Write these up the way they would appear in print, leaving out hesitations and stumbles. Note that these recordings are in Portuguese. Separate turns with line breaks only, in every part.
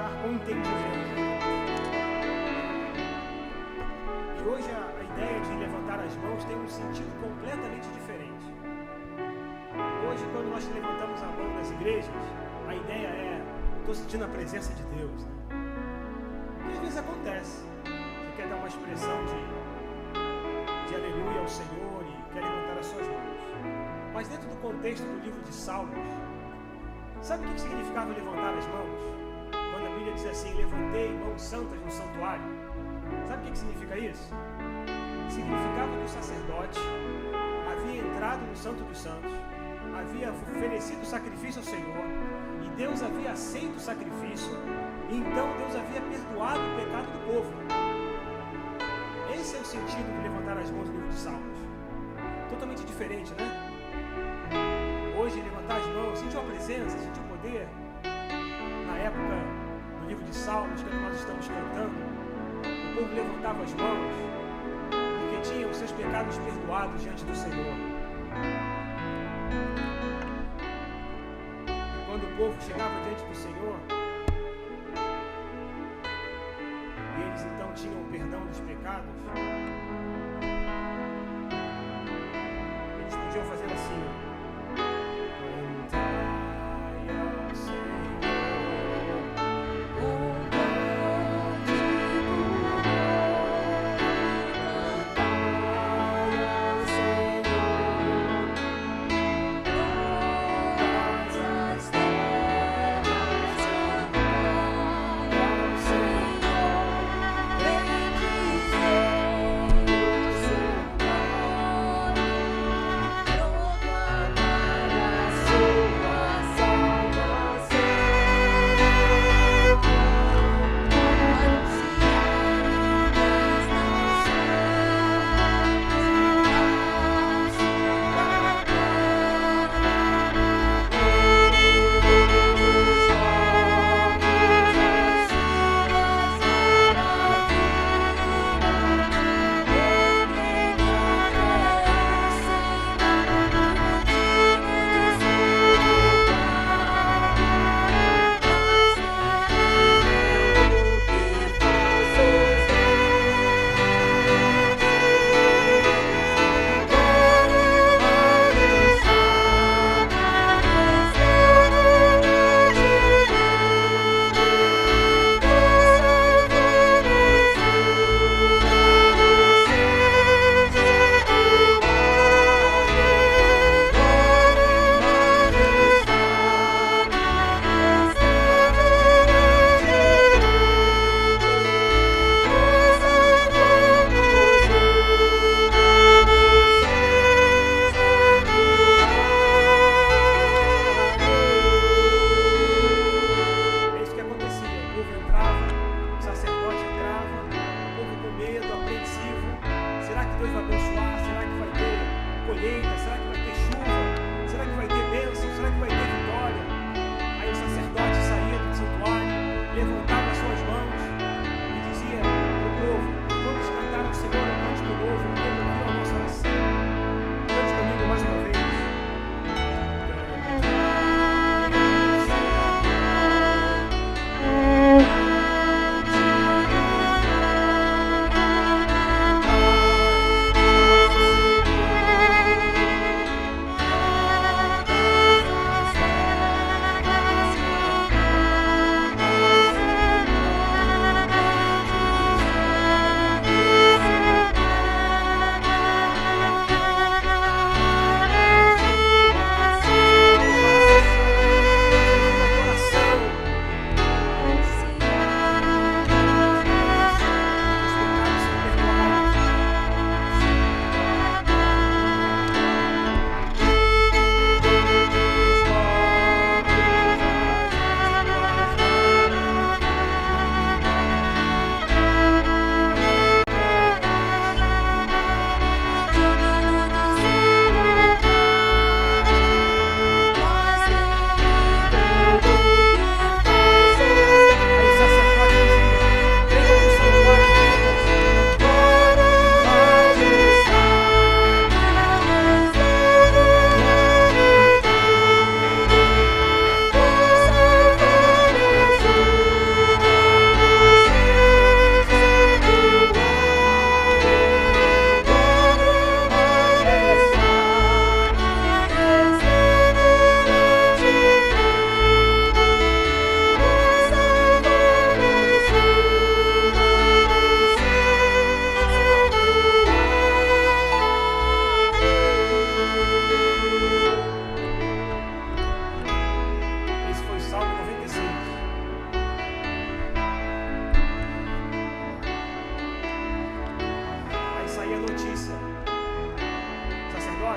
levantar com entendimento. E hoje a ideia de levantar as mãos tem um sentido completamente diferente. Hoje, quando nós levantamos a mão nas igrejas, a ideia é: estou sentindo a presença de Deus, né? E às vezes acontece. Você quer dar uma expressão de aleluia ao Senhor e quer levantar as suas mãos. Mas dentro do contexto do livro de Salmos, sabe o que significava levantar as mãos? Quando a Bíblia diz assim: levantei mãos santas no santuário. Sabe o que significa isso? Significava que o sacerdote havia entrado no Santo dos Santos, havia oferecido sacrifício ao Senhor, e Deus havia aceito o sacrifício, e então Deus havia perdoado o pecado do povo. Esse é o sentido de levantar as mãos no livro de Salmos. Totalmente diferente, né? Hoje, levantar as mãos, sentiu a presença, sentiu o poder. Na época, no livro de Salmos, quando nós estamos cantando, o povo levantava as mãos porque tinha os seus pecados perdoados diante do Senhor. E quando o povo chegava diante do Senhor, e eles então tinham o perdão dos pecados, eles podiam fazer assim: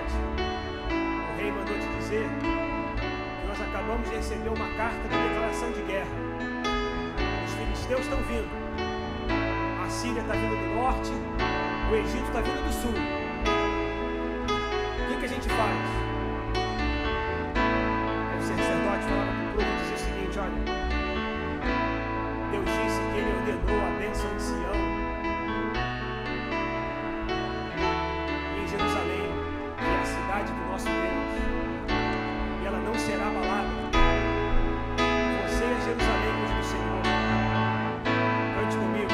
sacerdote, o rei mandou te dizer que nós acabamos de receber uma carta de declaração de guerra. Os filisteus estão vindo. A Síria está vindo do norte, o Egito está vindo do sul. O que a gente faz? Aí o sacerdote falava para o povo e dizia o seguinte: olha, Deus disse que Ele ordenou a bênção de Sião e em Jerusalém, que é a cidade do nosso Deus, e ela não será abalada. Você é Jerusalém, diz o Senhor. Cante comigo.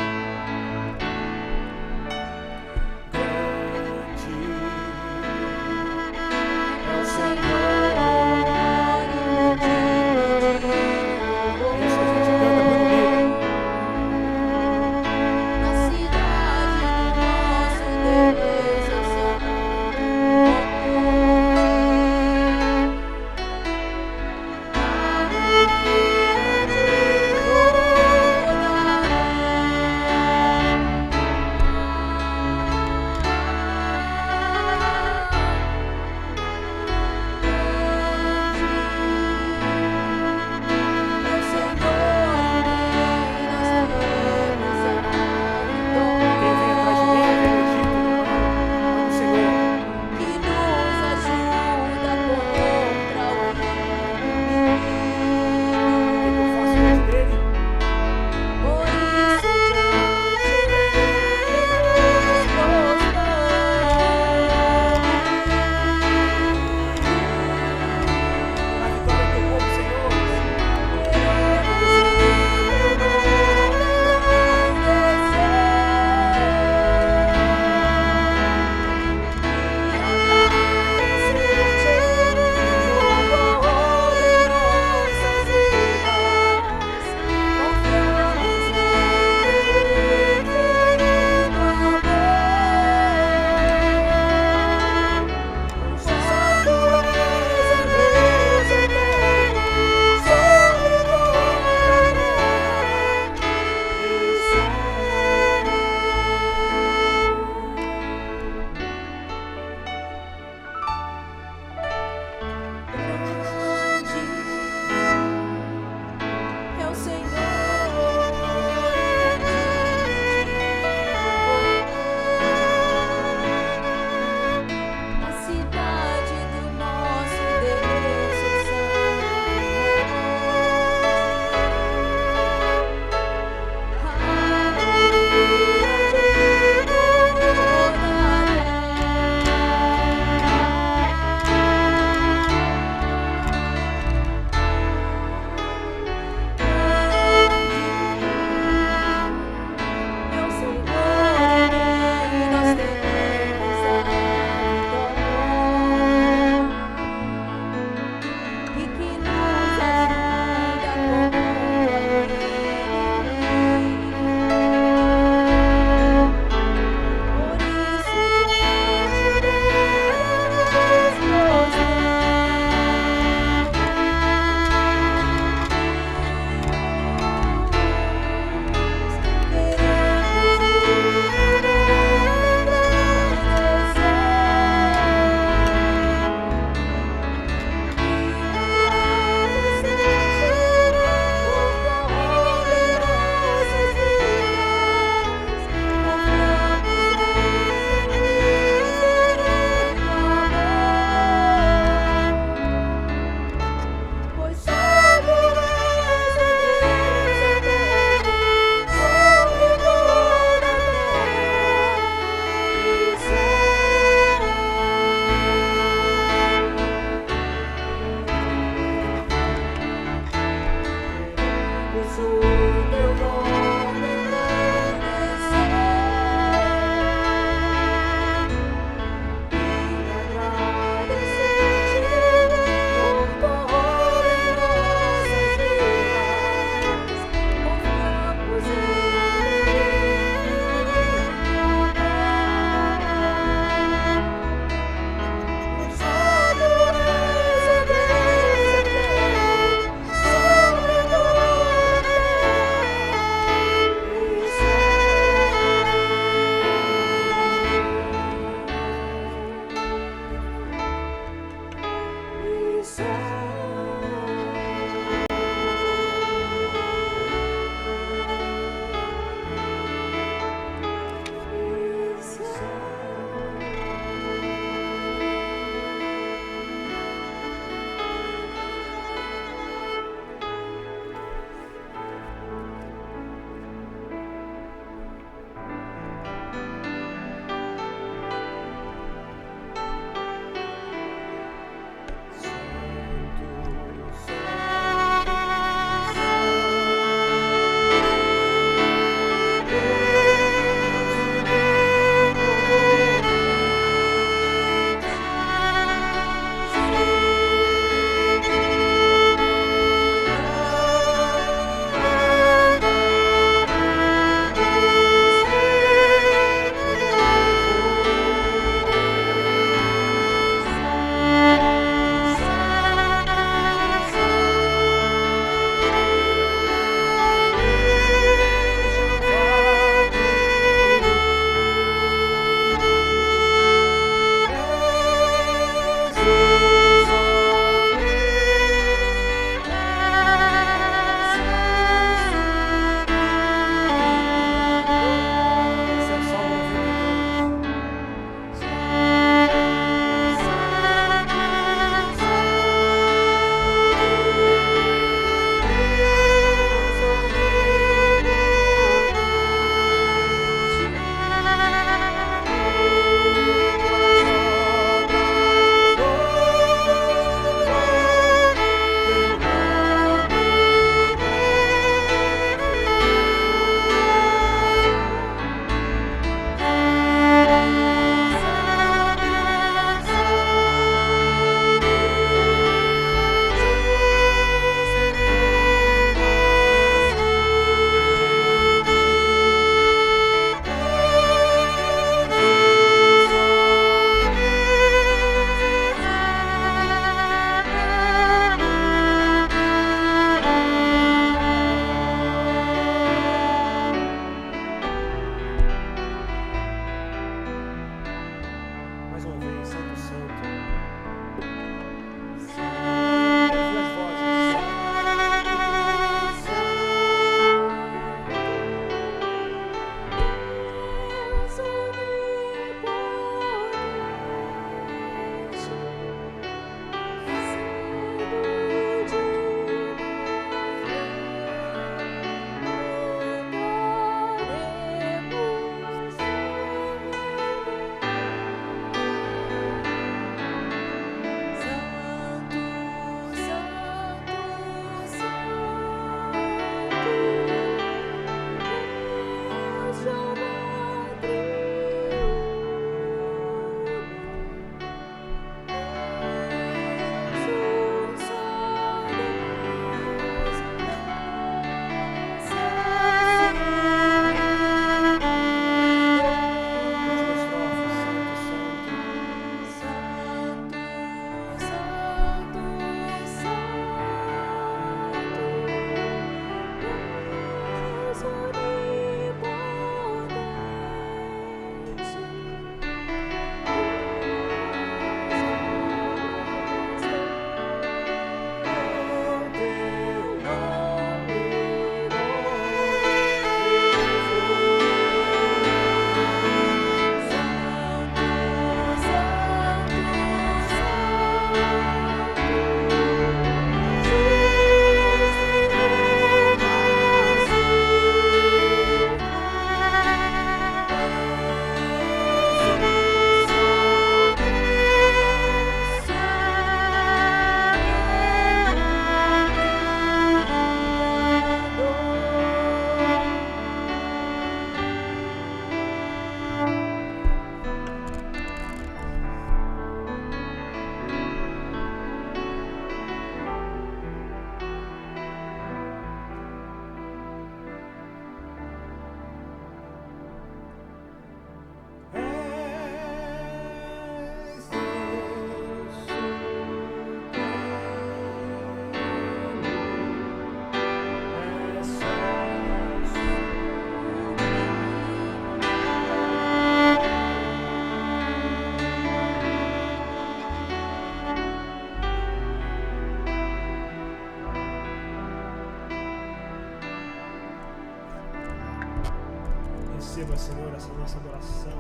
Receba, Senhor, essa nossa adoração,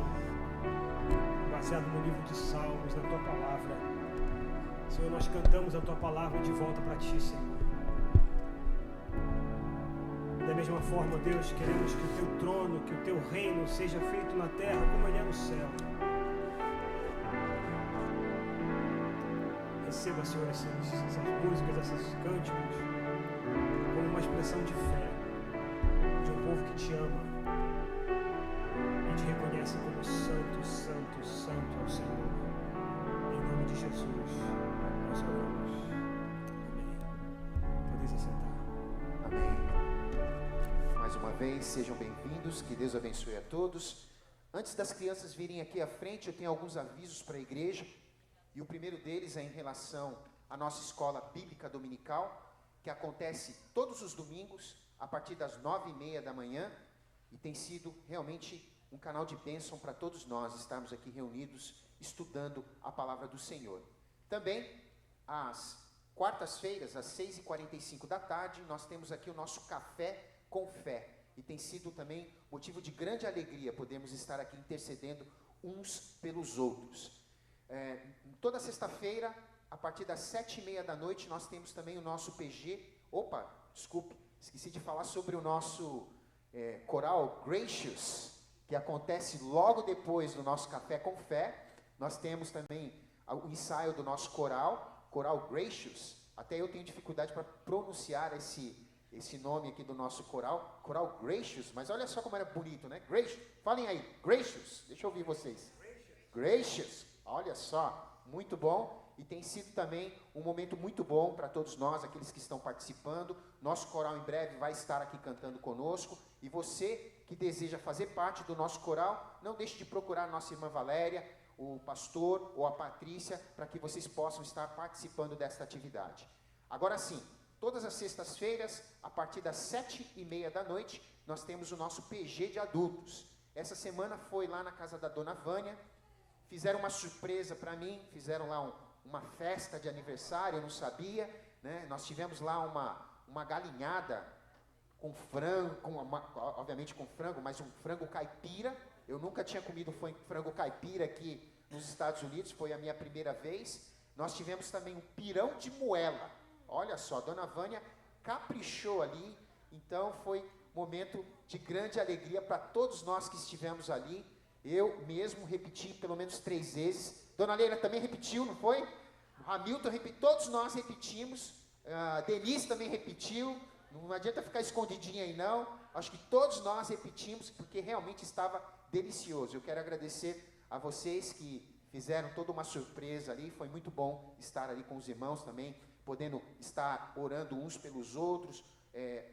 baseado no livro de Salmos, na Tua Palavra. Senhor, nós cantamos a Tua Palavra de volta para Ti, Senhor. Da mesma forma, Deus, queremos que o Teu trono, que o Teu reino seja feito na terra como Ele é no céu. Receba, Senhor, essas músicas, esses cânticos, como uma expressão de fé, de um povo que Te ama. Te reconhece como santo, santo, santo ao Senhor. Em nome de Jesus, nós oramos. Amém. Podeis assentar.
Amém. Mais uma vez, sejam bem-vindos. Que Deus abençoe a todos. Antes das crianças virem aqui à frente, eu tenho alguns avisos para a igreja. E o primeiro deles é em relação à nossa escola bíblica dominical, que acontece todos os domingos, a partir das 9h30 da manhã. E tem sido realmente um canal de bênção para todos nós estarmos aqui reunidos, estudando a palavra do Senhor. Também, às quartas-feiras, às 6h45 da tarde, nós temos aqui o nosso Café com Fé. E tem sido também motivo de grande alegria podermos estar aqui intercedendo uns pelos outros. Toda sexta-feira, a partir das 7h30 da noite, nós temos também o nosso PG. Opa, desculpe, esqueci de falar sobre o nosso coral Gracious, que acontece logo depois do nosso Café com Fé. Nós temos também o ensaio do nosso coral Gracious. Até eu tenho dificuldade para pronunciar esse nome aqui do nosso coral Gracious, mas olha só como era bonito, né? Gracious, falem aí, Gracious, deixa eu ouvir vocês. Gracious, olha só, muito bom. E tem sido também um momento muito bom para todos nós, aqueles que estão participando. Nosso coral em breve vai estar aqui cantando conosco. E você que deseja fazer parte do nosso coral, não deixe de procurar a nossa irmã Valéria, o pastor ou a Patrícia, para que vocês possam estar participando desta atividade. Agora sim, todas as sextas-feiras, a partir das 7h30 da noite, nós temos o nosso PG de adultos. Essa semana foi lá na casa da Dona Vânia, fizeram uma surpresa para mim, fizeram lá uma festa de aniversário, eu não sabia, né? Nós tivemos lá uma galinhada com frango, obviamente com frango, mas um frango caipira. Eu nunca tinha comido frango caipira aqui nos Estados Unidos, foi a minha primeira vez. Nós tivemos também um pirão de moela. Olha só, Dona Vânia caprichou ali, então foi um momento de grande alegria para todos nós que estivemos ali. Eu mesmo repeti pelo menos 3 vezes. Dona Leila também repetiu, não foi? Hamilton repetiu, todos nós repetimos. Denise também repetiu. Não adianta ficar escondidinha aí não. Acho que todos nós repetimos, porque realmente estava delicioso. Eu quero agradecer a vocês que fizeram toda uma surpresa ali. Foi muito bom estar ali com os irmãos também, podendo estar orando uns pelos outros,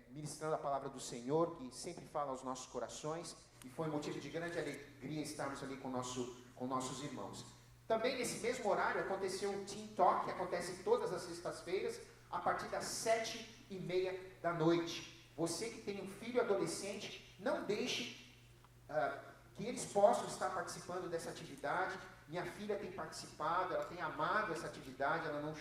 ministrando a palavra do Senhor, que sempre fala aos nossos corações. E foi motivo de grande alegria estarmos ali com nossos irmãos. Também nesse mesmo horário aconteceu um Team Talk, que acontece todas as sextas-feiras, a partir das 7h30 da noite. Você que tem um filho adolescente, não deixe que eles possam estar participando dessa atividade. Minha filha tem participado, ela tem amado essa atividade, ela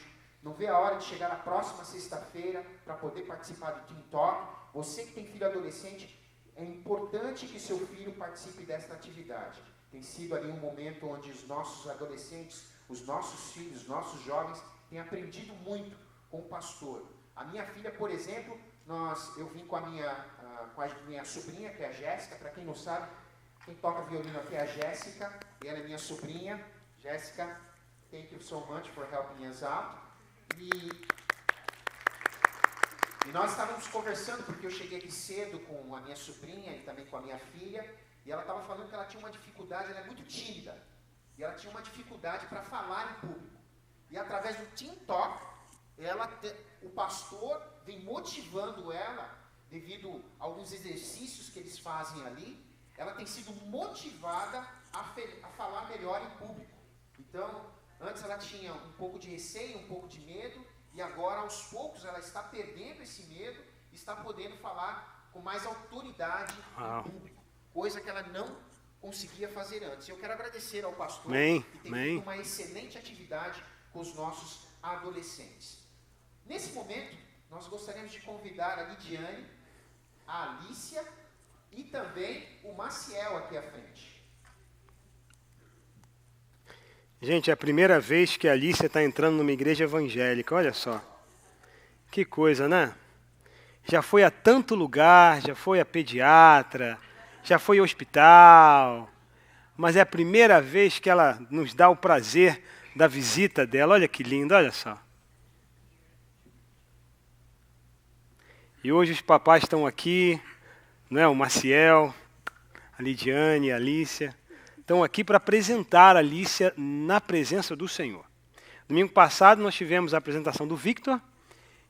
não vê a hora de chegar na próxima sexta-feira para poder participar do Teen Talk. Você que tem filho adolescente, é importante que seu filho participe desta atividade. Tem sido ali um momento onde os nossos adolescentes, os nossos filhos, os nossos jovens têm aprendido muito com o pastor. A minha filha, por exemplo, eu vim com a minha sobrinha, que é a Jéssica. Para quem não sabe, quem toca violino aqui é a Jéssica, e ela é minha sobrinha. Jéssica, thank you so much for helping us out. E nós estávamos conversando, porque eu cheguei aqui cedo com a minha sobrinha e também com a minha filha, e ela estava falando que ela tinha uma dificuldade, ela é muito tímida, e ela tinha uma dificuldade para falar em público. E através do Teen Talk, o pastor vem motivando ela, devido a alguns exercícios que eles fazem ali, ela tem sido motivada a falar melhor em público. Então, antes ela tinha um pouco de receio, um pouco de medo, e agora, aos poucos, ela está perdendo esse medo, está podendo falar com mais autoridade em público, coisa que ela não conseguia fazer antes. Eu quero agradecer ao pastor, que tem feito uma excelente atividade com os nossos adolescentes. Nesse momento, nós gostaríamos de convidar a Lidiane, a Alícia e também o Maciel aqui à frente.
Gente, é a primeira vez que a Alícia está entrando numa igreja evangélica, olha só. Que coisa, né? Já foi a tanto lugar, já foi a pediatra, já foi ao hospital, mas é a primeira vez que ela nos dá o prazer da visita dela. Olha que lindo, olha só. E hoje os papais estão aqui, né? O Maciel, a Lidiane, a Alícia, estão aqui para apresentar a Alícia na presença do Senhor. Domingo passado nós tivemos a apresentação do Victor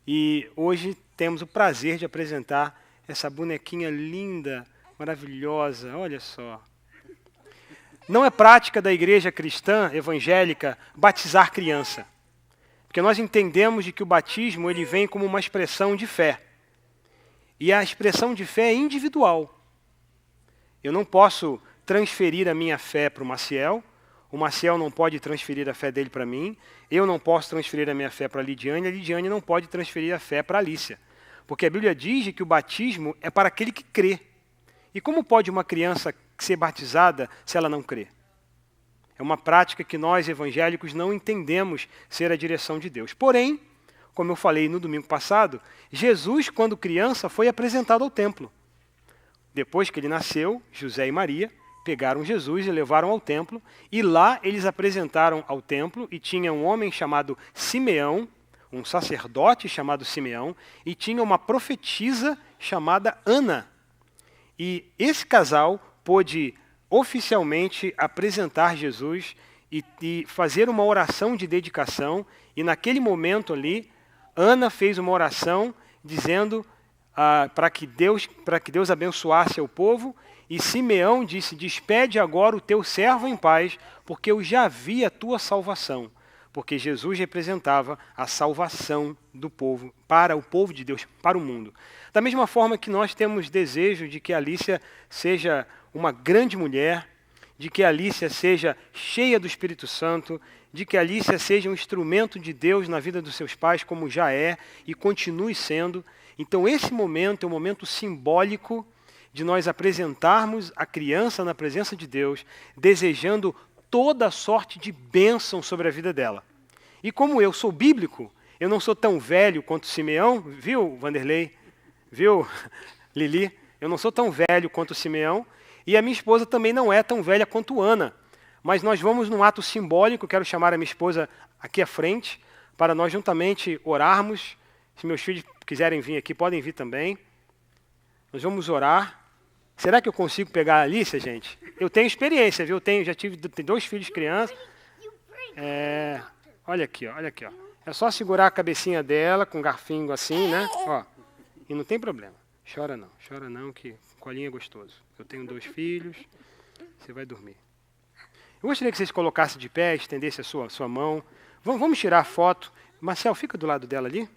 e hoje temos o prazer de apresentar essa bonequinha linda, maravilhosa, olha só. Não é prática da igreja cristã evangélica batizar criança, porque nós entendemos de que o batismo ele vem como uma expressão de fé. E a expressão de fé é individual. Eu não posso transferir a minha fé para o Maciel não pode transferir a fé dele para mim, eu não posso transferir a minha fé para a Lidiane não pode transferir a fé para a Alícia. Porque a Bíblia diz que o batismo é para aquele que crê. E como pode uma criança ser batizada se ela não crê? É uma prática que nós evangélicos não entendemos ser a direção de Deus. Porém, como eu falei no domingo passado, Jesus, quando criança, foi apresentado ao templo. Depois que ele nasceu, José e Maria pegaram Jesus e levaram ao templo, e lá eles apresentaram ao templo, e tinha um homem chamado Simeão, um sacerdote chamado Simeão, e tinha uma profetisa chamada Ana. E esse casal pôde oficialmente apresentar Jesus e fazer uma oração de dedicação, e naquele momento ali, Ana fez uma oração dizendo para que Deus abençoasse o povo, e Simeão disse: despede agora o teu servo em paz, porque eu já vi a tua salvação. Porque Jesus representava a salvação do povo, para o povo de Deus, para o mundo. Da mesma forma que nós temos desejo de que a Alícia seja uma grande mulher, de que a Alícia seja cheia do Espírito Santo, de que a Alícia seja um instrumento de Deus na vida dos seus pais, como já é, e continue sendo. Então esse momento é um momento simbólico de nós apresentarmos a criança na presença de Deus, desejando toda sorte de bênção sobre a vida dela. E como eu sou bíblico, eu não sou tão velho quanto Simeão, viu, Vanderlei? Viu, Lili? Eu não sou tão velho quanto Simeão, e a minha esposa também não é tão velha quanto Ana. Mas nós vamos num ato simbólico, quero chamar a minha esposa aqui à frente, para nós juntamente orarmos. Se meus filhos quiserem vir aqui, podem vir também. Nós vamos orar. Será que eu consigo pegar a Alícia, gente? Eu tenho experiência, viu? Já tive 2 filhos crianças. Olha aqui, ó, olha aqui, ó. É só segurar a cabecinha dela com um garfinho assim, né? Ó, e não tem problema. Chora não, que colinho é gostoso. Eu tenho 2 filhos, você vai dormir. Eu gostaria que vocês colocassem de pé, estendessem a sua mão. Vamos tirar a foto. Marcel, fica do lado dela ali.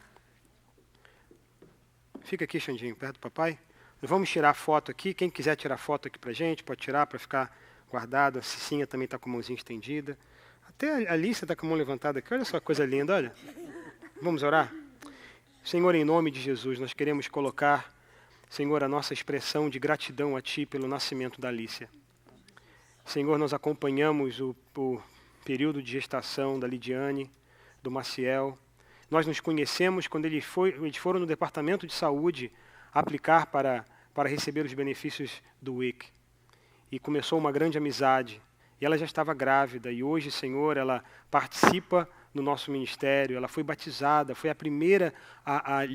Fica aqui, Xandinho, perto do papai. Nós vamos tirar a foto aqui. Quem quiser tirar foto aqui pra gente, pode tirar para ficar guardado. A Cicinha também está com a mãozinha estendida. Até a Alice está com a mão levantada aqui. Olha só que coisa linda, olha. Vamos orar? Senhor, em nome de Jesus, nós queremos colocar, Senhor, a nossa expressão de gratidão a Ti pelo nascimento da Alícia. Senhor, nós acompanhamos o período de gestação da Lidiane, do Maciel. Nós nos conhecemos quando eles foram no departamento de saúde aplicar para receber os benefícios do WIC. E começou uma grande amizade. E ela já estava grávida. E hoje, Senhor, ela participa no nosso ministério. Ela foi batizada. Foi a primeira, a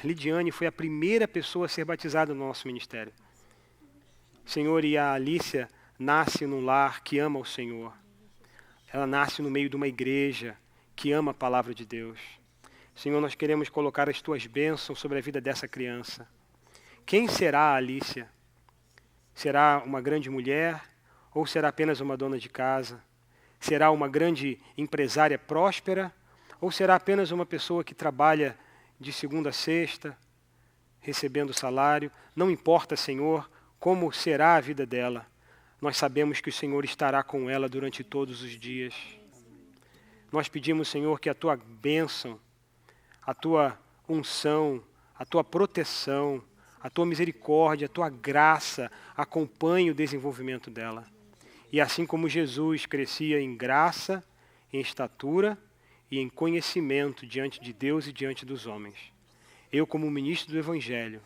Lidiane foi a primeira pessoa a ser batizada no nosso ministério. Senhor, e a Alícia nasce num lar que ama o Senhor. Ela nasce no meio de uma igreja que ama a palavra de Deus. Senhor, nós queremos colocar as Tuas bênçãos sobre a vida dessa criança. Quem será a Alícia? Será uma grande mulher ou será apenas uma dona de casa? Será uma grande empresária próspera ou será apenas uma pessoa que trabalha de segunda a sexta, recebendo salário? Não importa, Senhor, como será a vida dela. Nós sabemos que o Senhor estará com ela durante todos os dias. Nós pedimos, Senhor, que a Tua bênção, a Tua unção, a Tua proteção, a Tua misericórdia, a Tua graça acompanhe o desenvolvimento dela. E assim como Jesus crescia em graça, em estatura e em conhecimento diante de Deus e diante dos homens. Eu, como ministro do Evangelho,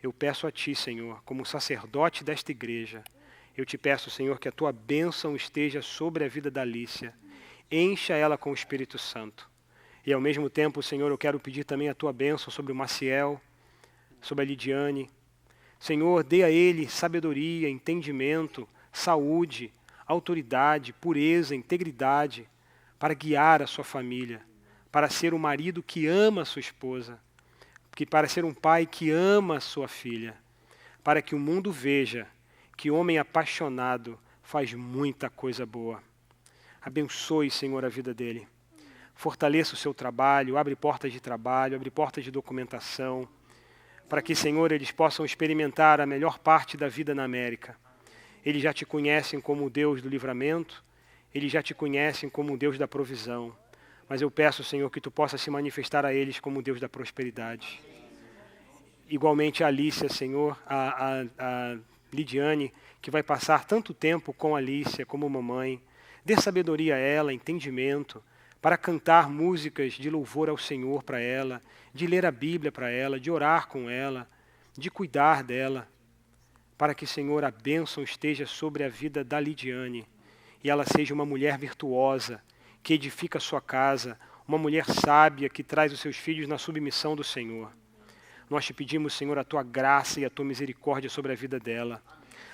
eu peço a Ti, Senhor, como sacerdote desta igreja, eu Te peço, Senhor, que a Tua bênção esteja sobre a vida da Alícia. Encha ela com o Espírito Santo. E ao mesmo tempo, Senhor, eu quero pedir também a Tua bênção sobre o Maciel, sobre a Lidiane. Senhor, dê a ele sabedoria, entendimento, saúde, autoridade, pureza, integridade, para guiar a sua família, para ser um marido que ama a sua esposa, para ser um pai que ama a sua filha, para que o mundo veja que homem apaixonado faz muita coisa boa. Abençoe, Senhor, a vida dele. Fortaleça o seu trabalho, abre portas de trabalho, abre portas de documentação, para que, Senhor, eles possam experimentar a melhor parte da vida na América. Eles já Te conhecem como o Deus do livramento, eles já Te conhecem como o Deus da provisão, mas eu peço, Senhor, que Tu possa se manifestar a eles como o Deus da prosperidade. Igualmente a Alícia, Senhor, a Lidiane, que vai passar tanto tempo com a Alícia como mamãe, dê sabedoria a ela, entendimento, para cantar músicas de louvor ao Senhor para ela, de ler a Bíblia para ela, de orar com ela, de cuidar dela, para que, Senhor, a bênção esteja sobre a vida da Lidiane e ela seja uma mulher virtuosa, que edifica a sua casa, uma mulher sábia que traz os seus filhos na submissão do Senhor. Nós Te pedimos, Senhor, a Tua graça e a Tua misericórdia sobre a vida dela,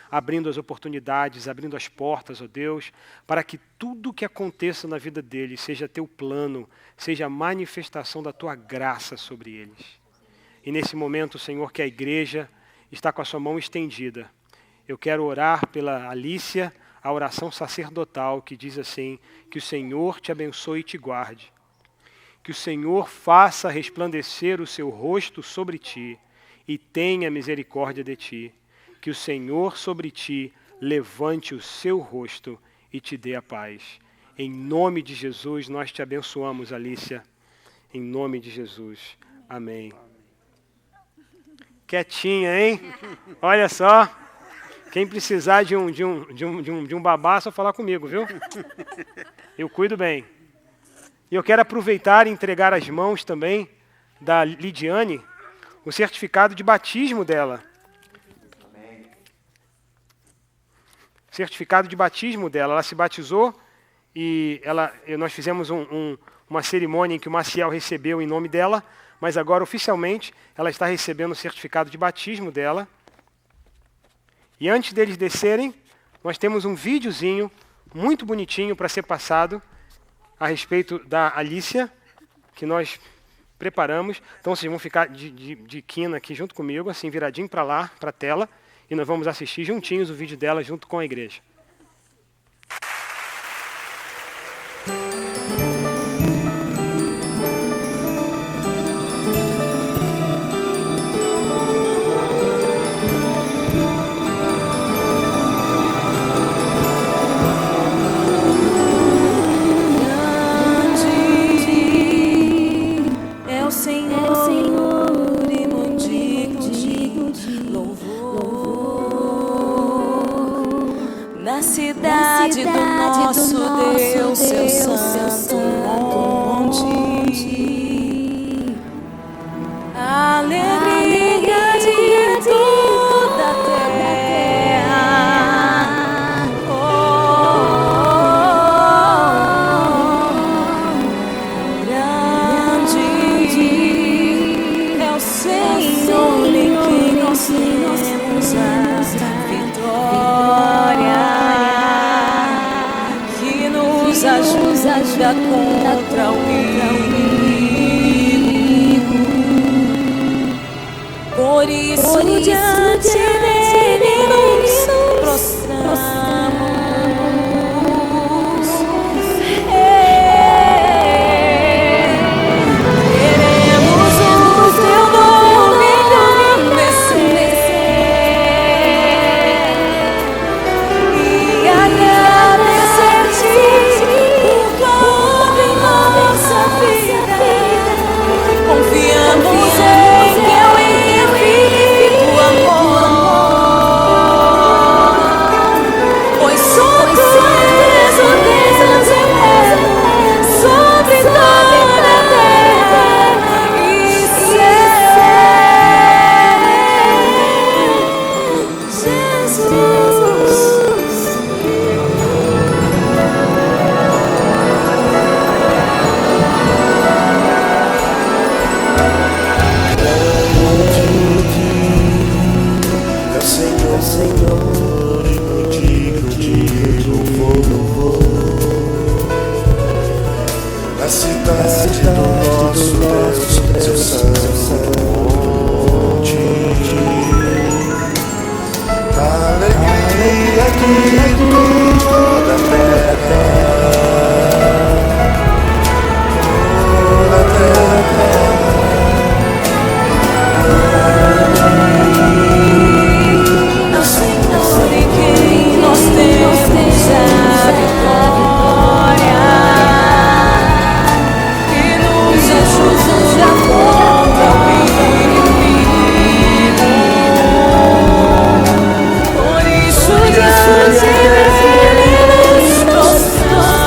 abrindo as oportunidades, abrindo as portas, ó Deus, para que tudo que aconteça na vida deles seja Teu plano, seja a manifestação da Tua graça sobre eles. E nesse momento, Senhor, que a igreja está com a sua mão estendida, eu quero orar pela Alícia, a oração sacerdotal que diz assim: que o Senhor te abençoe e te guarde, que o Senhor faça resplandecer o seu rosto sobre ti e tenha misericórdia de ti, que o Senhor sobre ti levante o seu rosto e te dê a paz. Em nome de Jesus, nós te abençoamos, Alícia. Em nome de Jesus. Amém. Quietinha, hein? Olha só. Quem precisar de um babá, é só falar comigo, viu? Eu cuido bem. E eu quero aproveitar e entregar às mãos também da Lidiane o certificado de batismo dela. Certificado de batismo dela. Ela se batizou e nós fizemos uma cerimônia em que o Maciel recebeu em nome dela, mas agora oficialmente ela está recebendo o certificado de batismo dela. E antes deles descerem, nós temos um videozinho muito bonitinho para ser passado a respeito da Alícia, que nós preparamos. Então vocês vão ficar de quina aqui junto comigo, assim, viradinho para lá, para a tela, e nós vamos assistir juntinhos o vídeo dela junto com a igreja.
na cidade do nosso Deus, seu santo monte. A alegria de toda a terra. Grande é o Senhor em quem nós temos a vitória, que nos ajuda contra o inimigo. Por isso diante dele nos prostramos. Queremos o teu nome engrandecer e agradecer-te por tua obra em nossa vida. Confiamos em teu infinito amor, pois só tu és o Deus eterno sobre toda a terra e céu. Jesus.
É o Senhor, Senhor, e contigo louvor. Na cidade do nosso Deus, seu santo monte. A alegria de toda a terra. Toda a terra.
É o Senhor em quem nós temos a vitória, que nos ajuda contra o inimigo. Por isso diante dele nos prostramos.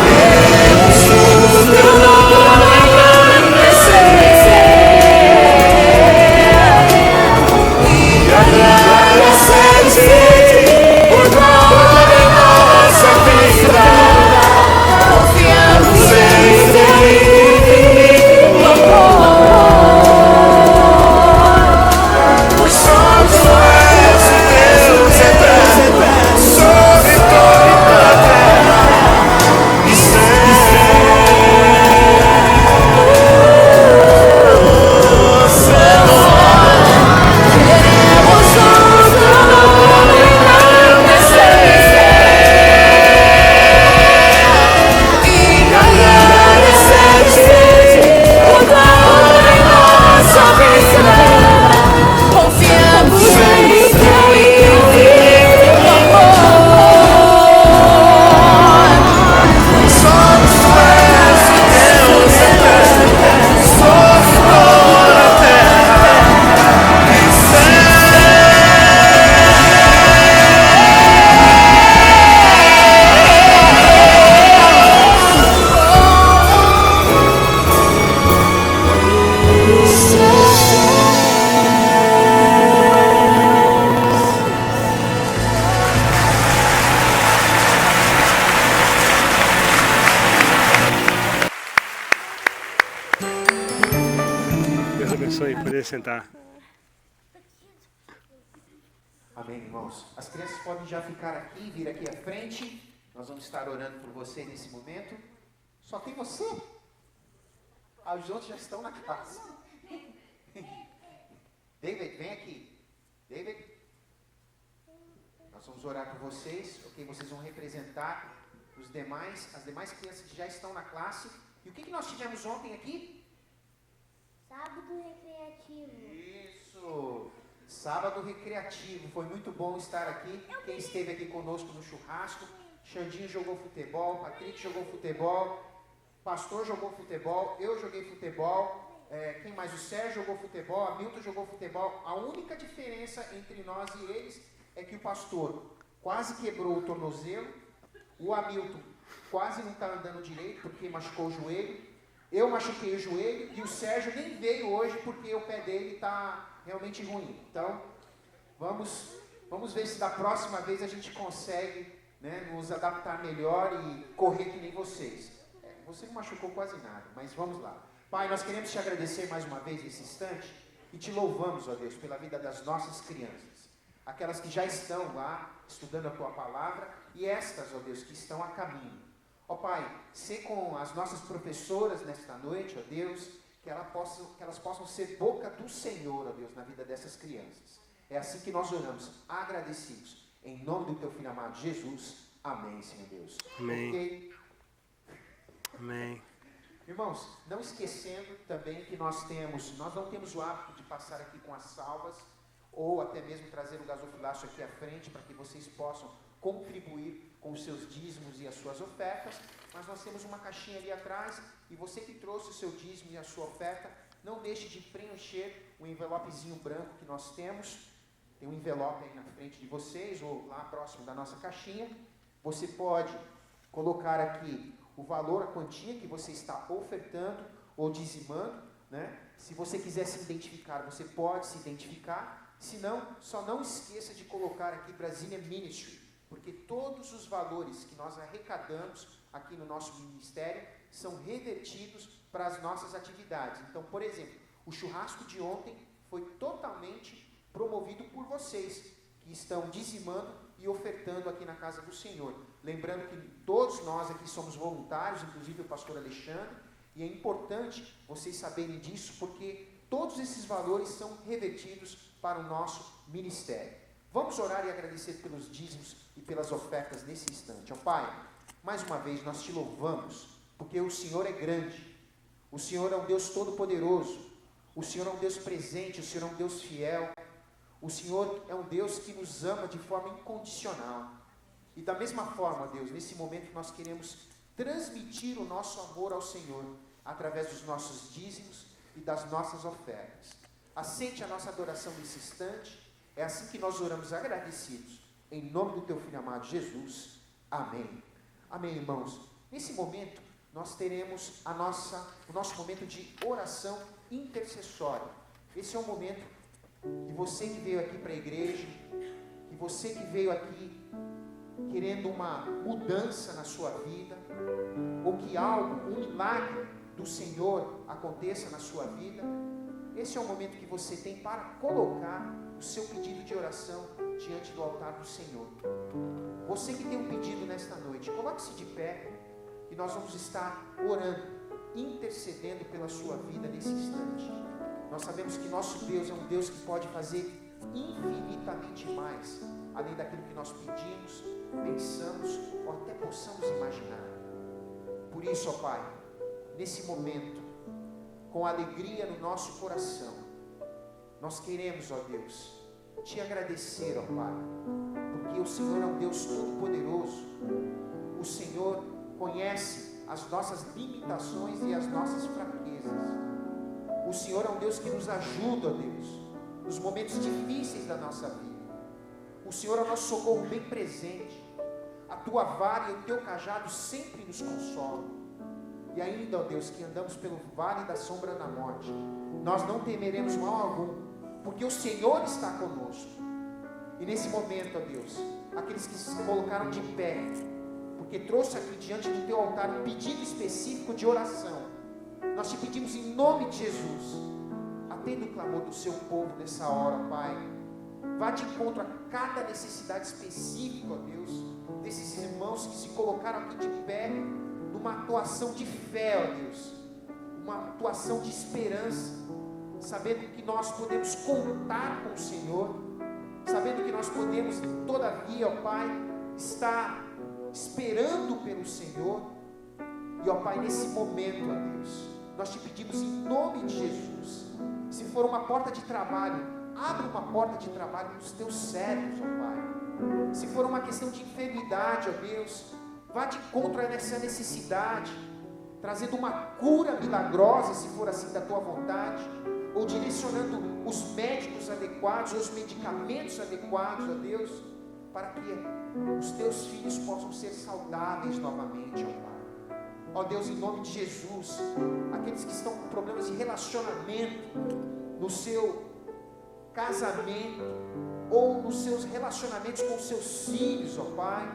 Queremos o teu nome engrandecer e agradecer-te por tua obra em nossa vida. Confiamos em teu infinito amor, pois só tu és o Deus eterno sobre toda a terra e queremos o teu nome engrandecer e agradecer-te por tua obra em nossa vida. Confiamos em teu infinito amor, pois só tu és o Deus eterno sobre toda a terra e
Deus abençoe, poder sentar.
Amém, irmãos. As crianças podem já ficar aqui, vir aqui à frente. Nós vamos estar orando por você nesse momento. Só tem você? Ah, os outros já estão na classe. David, vem aqui. David, nós vamos orar por vocês, ok? Vocês vão representar as demais crianças que já estão na classe. E o que nós tivemos ontem aqui?
Sábado recreativo.
Isso! Sábado recreativo. Foi muito bom estar aqui. Quem esteve aqui conosco no churrasco, Xandinho jogou futebol, Patrick jogou futebol, Pastor jogou futebol, eu joguei futebol. quem mais? O Sérgio jogou futebol, a Milton jogou futebol. A única diferença entre nós e eles é que o pastor quase quebrou o tornozelo, o Hamilton quase não está andando direito porque machucou o joelho, eu machuquei o joelho e o Sérgio nem veio hoje porque o pé dele está realmente ruim. Então, vamos ver se da próxima vez a gente consegue, né, nos adaptar melhor e correr que nem vocês. Você não machucou quase nada, mas vamos lá. Pai, nós queremos te agradecer mais uma vez nesse instante e te louvamos, ó Deus, pela vida das nossas crianças. Aquelas que já estão lá estudando a tua palavra e estas, ó Deus, que estão a caminho. Ó Pai, sê com as nossas professoras nesta noite, ó Deus, que elas possam ser boca do Senhor, ó Deus, na vida dessas crianças. É assim que nós oramos, agradecidos. Em nome do teu Filho amado Jesus. Amém, Senhor Deus.
Amém.
Okay?
Amém.
Irmãos, não esquecendo também que nós não temos o hábito de passar aqui com as salvas, ou até mesmo trazer o gasofilaço aqui à frente, para que vocês possam contribuir com os seus dízimos e as suas ofertas, mas nós temos uma caixinha ali atrás, e você que trouxe o seu dízimo e a sua oferta, não deixe de preencher o envelopezinho branco que nós temos. Tem um envelope aí na frente de vocês, ou lá próximo da nossa caixinha. Você pode colocar aqui o valor, a quantia que você está ofertando ou dizimando, né? Se você quiser se identificar, você pode se identificar. Se não, só não esqueça de colocar aqui Brasília Ministry, porque todos os valores que nós arrecadamos aqui no nosso ministério são revertidos para as nossas atividades. Então, por exemplo, o churrasco de ontem foi totalmente promovido por vocês, que estão dizimando e ofertando aqui na casa do Senhor. Lembrando que todos nós aqui somos voluntários, inclusive o pastor Alexandre, e é importante vocês saberem disso, porque todos esses valores são revertidos para o nosso ministério. Vamos orar e agradecer pelos dízimos e pelas ofertas nesse instante. Ó Pai, mais uma vez nós te louvamos, porque o Senhor é grande, o Senhor é um Deus todo-poderoso, o Senhor é um Deus presente, o Senhor é um Deus fiel, o Senhor é um Deus que nos ama de forma incondicional. E da mesma forma, Deus, nesse momento nós queremos transmitir o nosso amor ao Senhor através dos nossos dízimos e das nossas ofertas. Aceite a nossa adoração nesse instante. É assim que nós oramos agradecidos. Em nome do teu Filho amado Jesus. Amém. Amém, irmãos. Nesse momento, nós teremos o nosso momento de oração intercessória. Esse é um momento que você que veio aqui para a igreja, que você que veio aqui querendo uma mudança na sua vida, ou que algo, um milagre do Senhor aconteça na sua vida, esse é o momento que você tem para colocar o seu pedido de oração diante do altar do Senhor. Você que tem um pedido nesta noite, coloque-se de pé, e nós vamos estar orando, intercedendo pela sua vida nesse instante. Nós sabemos que nosso Deus é um Deus que pode fazer infinitamente mais, além daquilo que nós pedimos, pensamos ou até possamos imaginar. Por isso, ó Pai, nesse momento, com alegria no nosso coração, nós queremos, ó Deus, te agradecer, ó Pai, porque o Senhor é um Deus todo-poderoso. O Senhor conhece as nossas limitações e as nossas fraquezas. O Senhor é um Deus que nos ajuda, ó Deus, nos momentos difíceis da nossa vida. O Senhor é o nosso socorro bem presente. A tua vara e o teu cajado sempre nos consolam. E ainda, ó Deus, que andamos pelo vale da sombra da morte, nós não temeremos mal algum, porque o Senhor está conosco. E nesse momento, ó Deus, aqueles que se colocaram de pé, porque trouxe aqui diante do teu altar um pedido específico de oração, nós te pedimos em nome de Jesus, atenda o clamor do seu povo nessa hora, Pai. Vá de encontro a cada necessidade específica, ó Deus, desses irmãos que se colocaram aqui de pé, numa atuação de fé, ó Deus, uma atuação de esperança, sabendo que nós podemos contar com o Senhor, sabendo que nós podemos, todavia, ó Pai, estar esperando pelo Senhor. E ó Pai, nesse momento, ó Deus, nós te pedimos em nome de Jesus, se for uma porta de trabalho, abre uma porta de trabalho nos teus servos, ó Pai. Se for uma questão de enfermidade, ó Deus, vá de encontro a essa necessidade. trazendo uma cura milagrosa, se for assim da tua vontade, ou direcionando os médicos adequados, os medicamentos adequados, ó Deus, para que os teus filhos possam ser saudáveis novamente, ó Pai. Ó Deus, em nome de Jesus, aqueles que estão com problemas de relacionamento, no seu casamento, ou nos seus relacionamentos com os seus filhos, ó Pai,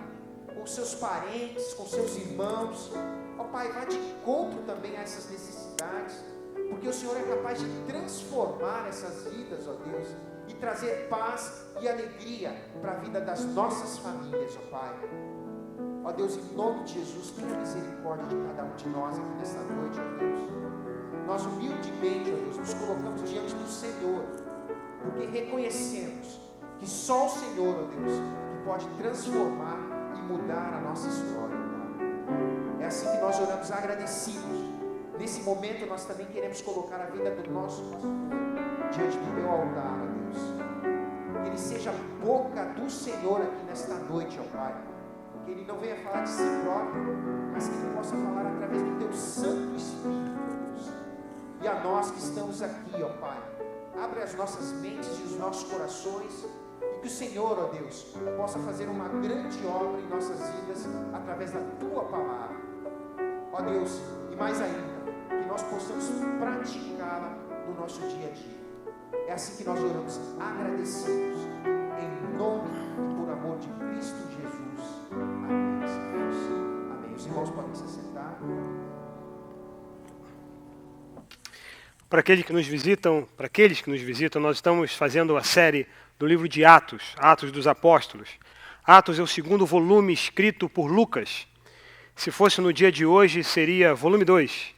com os seus parentes, com os seus irmãos, ó Pai, vá de encontro também a essas necessidades, porque o Senhor é capaz de transformar essas vidas, ó Deus, e trazer paz e alegria para a vida das nossas famílias, ó Pai. Ó Deus, em nome de Jesus, tenha misericórdia de cada um de nós aqui nesta noite, ó Deus. Nós humildemente, ó Deus, nos colocamos diante do Senhor, porque reconhecemos que só o Senhor, ó Deus, que pode transformar e mudar a nossa história, Pai. É assim que nós oramos agradecidos. Nesse momento nós também queremos colocar a vida do nosso pastor diante do teu altar, ó Deus. Que ele seja a boca do Senhor aqui nesta noite, ó Pai. Que ele não venha falar de si próprio, mas que ele possa falar através do teu Santo Espírito, ó Deus. E a nós que estamos aqui, ó Pai, abre as nossas mentes e os nossos corações, e que o Senhor, ó Deus, possa fazer uma grande obra em nossas vidas através da tua palavra. Ó Deus, e mais ainda, que nós possamos praticá-la no nosso dia a dia. É assim que nós oramos agradecidos, em nome e por amor de Cristo Jesus. Amém, Senhor. Amém. Os irmãos podem se sentar.
Para aqueles que nos visitam, nós estamos fazendo a série do livro de Atos, Atos dos Apóstolos. Atos é o segundo volume escrito por Lucas. Se fosse no dia de hoje, seria volume 2.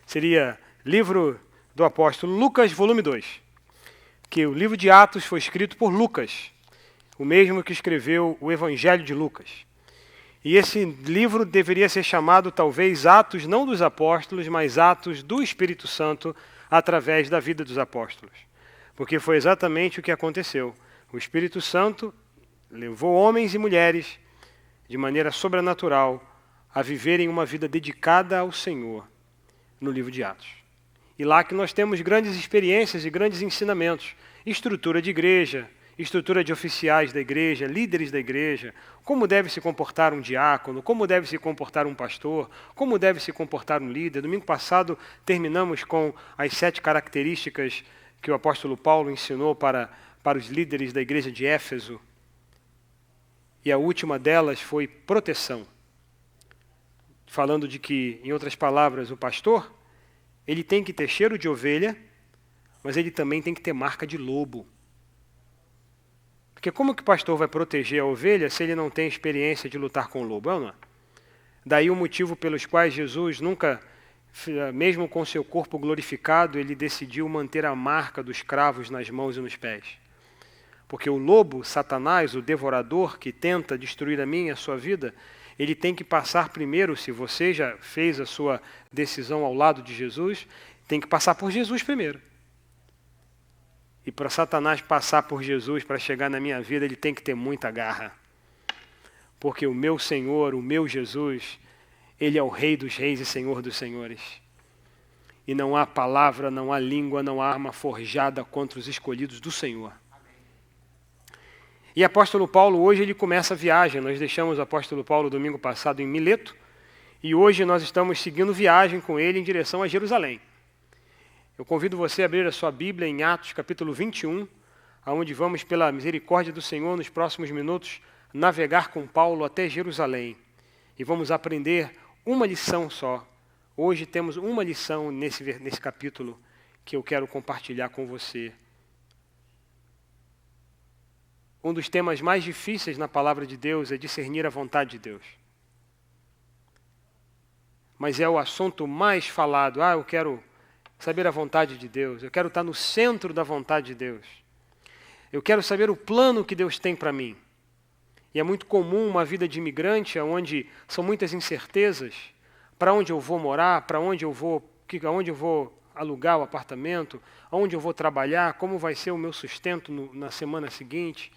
Seria livro do apóstolo Lucas, volume 2. Que o livro de Atos foi escrito por Lucas, o mesmo que escreveu o Evangelho de Lucas. E esse livro deveria ser chamado, talvez, Atos não dos Apóstolos, mas Atos do Espírito Santo, através da vida dos apóstolos. Porque foi exatamente o que aconteceu. O Espírito Santo levou homens e mulheres, de maneira sobrenatural, a viverem uma vida dedicada ao Senhor, no livro de Atos. E lá que nós temos grandes experiências e grandes ensinamentos, estrutura de igreja, estrutura de oficiais da igreja, líderes da igreja, como deve se comportar um diácono, como deve se comportar um pastor, como deve se comportar um líder. Domingo passado terminamos com as 7 características que o apóstolo Paulo ensinou para os líderes da igreja de Éfeso. E a última delas foi proteção. Falando de que, em outras palavras, o pastor, ele tem que ter cheiro de ovelha, mas ele também tem que ter marca de lobo. Porque como que o pastor vai proteger a ovelha se ele não tem experiência de lutar com o lobo? É ou não é? Daí o motivo pelos quais Jesus nunca, mesmo com seu corpo glorificado, ele decidiu manter a marca dos cravos nas mãos e nos pés. Porque o lobo, Satanás, o devorador que tenta destruir a minha e a sua vida, ele tem que passar primeiro, se você já fez a sua decisão ao lado de Jesus, tem que passar por Jesus primeiro. E para Satanás passar por Jesus, para chegar na minha vida, ele tem que ter muita garra. Porque o meu Senhor, o meu Jesus, ele é o Rei dos Reis e Senhor dos Senhores. E não há palavra, não há língua, não há arma forjada contra os escolhidos do Senhor. E apóstolo Paulo, hoje ele começa a viagem. Nós deixamos o apóstolo Paulo domingo passado em Mileto, e hoje nós estamos seguindo viagem com ele em direção a Jerusalém. Eu convido você a abrir a sua Bíblia em Atos capítulo 21, onde vamos, pela misericórdia do Senhor, nos próximos minutos, navegar com Paulo até Jerusalém. E vamos aprender uma lição só. Hoje temos uma lição nesse capítulo que eu quero compartilhar com você. Um dos temas mais difíceis na palavra de Deus é discernir a vontade de Deus. Mas é o assunto mais falado. Eu quero saber a vontade de Deus. Eu quero estar no centro da vontade de Deus. Eu quero saber o plano que Deus tem para mim. E é muito comum uma vida de imigrante, onde são muitas incertezas. Para onde eu vou morar, para onde eu vou, aonde eu vou alugar o apartamento, aonde eu vou trabalhar, como vai ser o meu sustento na semana seguinte.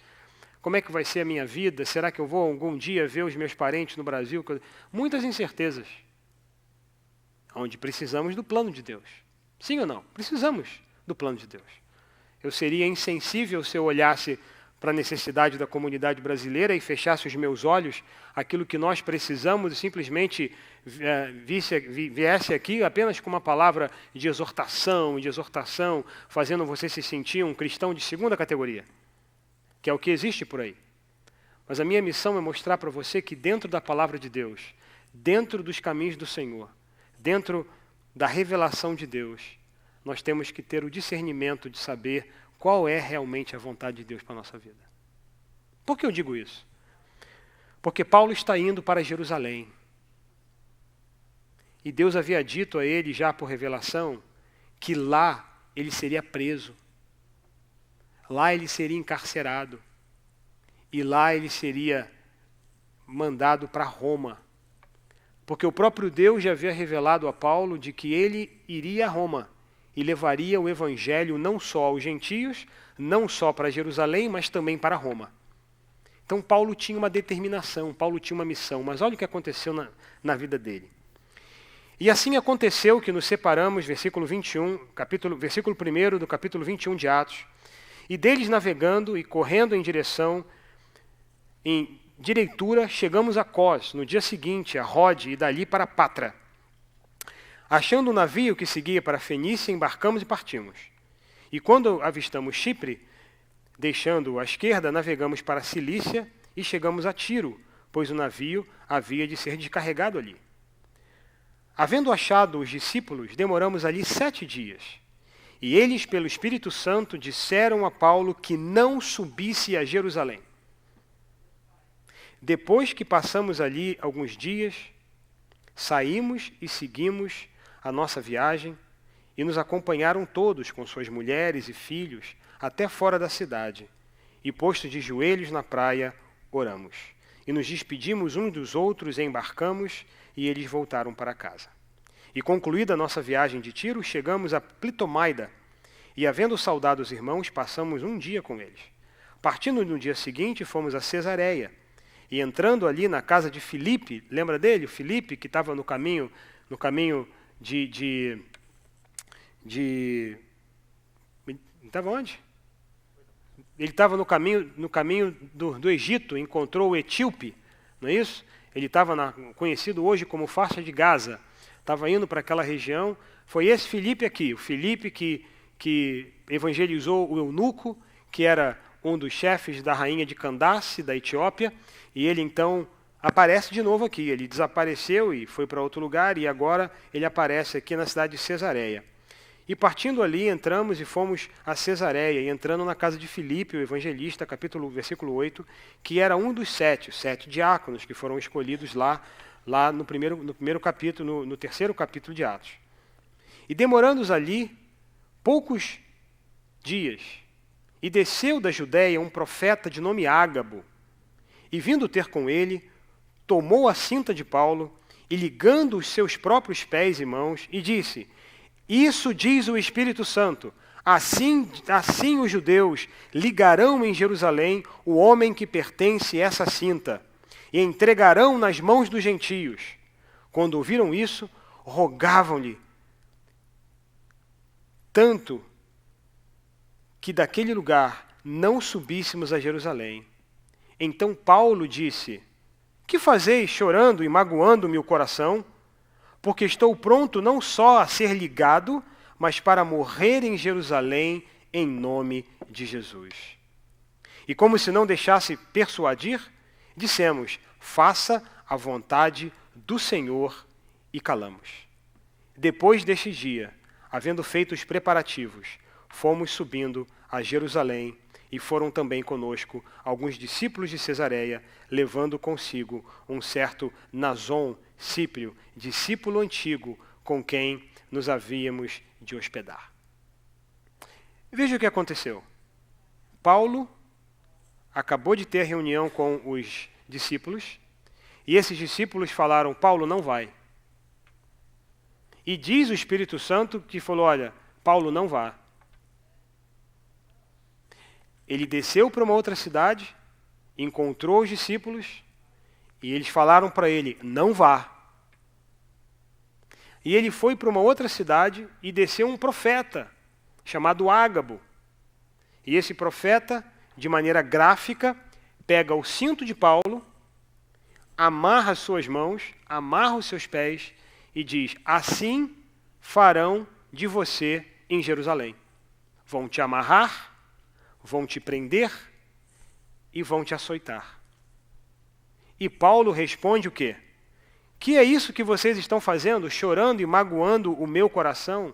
Como é que vai ser a minha vida? Será que eu vou algum dia ver os meus parentes no Brasil? Muitas incertezas. onde precisamos do plano de Deus. Sim ou não? Precisamos do plano de Deus. Eu seria insensível se eu olhasse para a necessidade da comunidade brasileira e fechasse os meus olhos àquilo que nós precisamos e simplesmente viesse aqui apenas com uma palavra de exortação, fazendo você se sentir um cristão de segunda categoria, que é o que existe por aí. Mas a minha missão é mostrar para você que dentro da palavra de Deus, dentro dos caminhos do Senhor, dentro da revelação de Deus, nós temos que ter o discernimento de saber qual é realmente a vontade de Deus para a nossa vida. Por que eu digo isso? Porque Paulo está indo para Jerusalém. E Deus havia dito a ele, já por revelação, que lá ele seria preso. Lá ele seria encarcerado. E lá ele seria mandado para Roma. Porque o próprio Deus já havia revelado a Paulo de que ele iria a Roma e levaria o evangelho não só aos gentios, não só para Jerusalém, mas também para Roma. Então Paulo tinha uma determinação, Paulo tinha uma missão, mas olha o que aconteceu na vida dele. E assim aconteceu que nos separamos, versículo 21, versículo 1 do capítulo 21 de Atos, e deles navegando e correndo em direitura, chegamos a Cós, no dia seguinte, a Rode, e dali para Patra. Achando um navio que seguia para a Fenícia, embarcamos e partimos. E quando avistamos Chipre, deixando-o à esquerda, navegamos para a Cilícia e chegamos a Tiro, pois o navio havia de ser descarregado ali. Havendo achado os discípulos, demoramos ali 7 dias. E eles, pelo Espírito Santo, disseram a Paulo que não subisse a Jerusalém. Depois que passamos ali alguns dias, saímos e seguimos a nossa viagem, e nos acompanharam todos com suas mulheres e filhos até fora da cidade. E posto de joelhos na praia, oramos. E nos despedimos uns dos outros, embarcamos, e eles voltaram para casa. E concluída a nossa viagem de Tiro, chegamos a Plitomaida, e havendo saudado os irmãos, passamos um dia com eles. Partindo no dia seguinte, fomos a Cesareia, e entrando ali na casa de Filipe, lembra dele? O Filipe que estava no caminho estava onde? Ele estava no caminho do Egito, encontrou o etíope, não é isso? Ele estava conhecido hoje como faixa de Gaza, estava indo para aquela região. Foi esse Filipe aqui, o Filipe que evangelizou o eunuco, que era um dos chefes da rainha de Candace, da Etiópia, e ele então aparece de novo aqui. Ele desapareceu e foi para outro lugar, e agora ele aparece aqui na cidade de Cesareia. E partindo ali, entramos e fomos a Cesareia, e entrando na casa de Filipe, o evangelista, versículo 8, que era um dos 7 diáconos que foram escolhidos lá no primeiro capítulo, no terceiro capítulo de Atos. E demorando-nos ali poucos dias, e desceu da Judéia um profeta de nome Ágabo, e vindo ter com ele, tomou a cinta de Paulo, e ligando os seus próprios pés e mãos, e disse: isso diz o Espírito Santo, assim os judeus ligarão em Jerusalém o homem que pertence a essa cinta, e entregarão nas mãos dos gentios. Quando ouviram isso, rogavam-lhe tanto que daquele lugar não subíssemos a Jerusalém. Então Paulo disse: que fazeis chorando e magoando-me o coração? Porque estou pronto não só a ser ligado, mas para morrer em Jerusalém em nome de Jesus. E como se não deixasse persuadir, dissemos: faça a vontade do Senhor, e calamos. Depois deste dia, havendo feito os preparativos, fomos subindo a Jerusalém, e foram também conosco alguns discípulos de Cesareia, levando consigo um certo Nason, Cíprio, discípulo antigo, com quem nos havíamos de hospedar. Veja o que aconteceu. Paulo acabou de ter reunião com os discípulos, e esses discípulos falaram: Paulo não vai. E diz o Espírito Santo que falou: olha, Paulo não vá. Ele desceu para uma outra cidade, encontrou os discípulos, e eles falaram para ele: não vá. E ele foi para uma outra cidade e desceu um profeta chamado Ágabo. E esse profeta, de maneira gráfica, pega o cinto de Paulo, amarra as suas mãos, amarra os seus pés e diz: assim farão de você em Jerusalém. Vão te amarrar, vão te prender e vão te açoitar. E Paulo responde o quê? Que é isso que vocês estão fazendo, chorando e magoando o meu coração?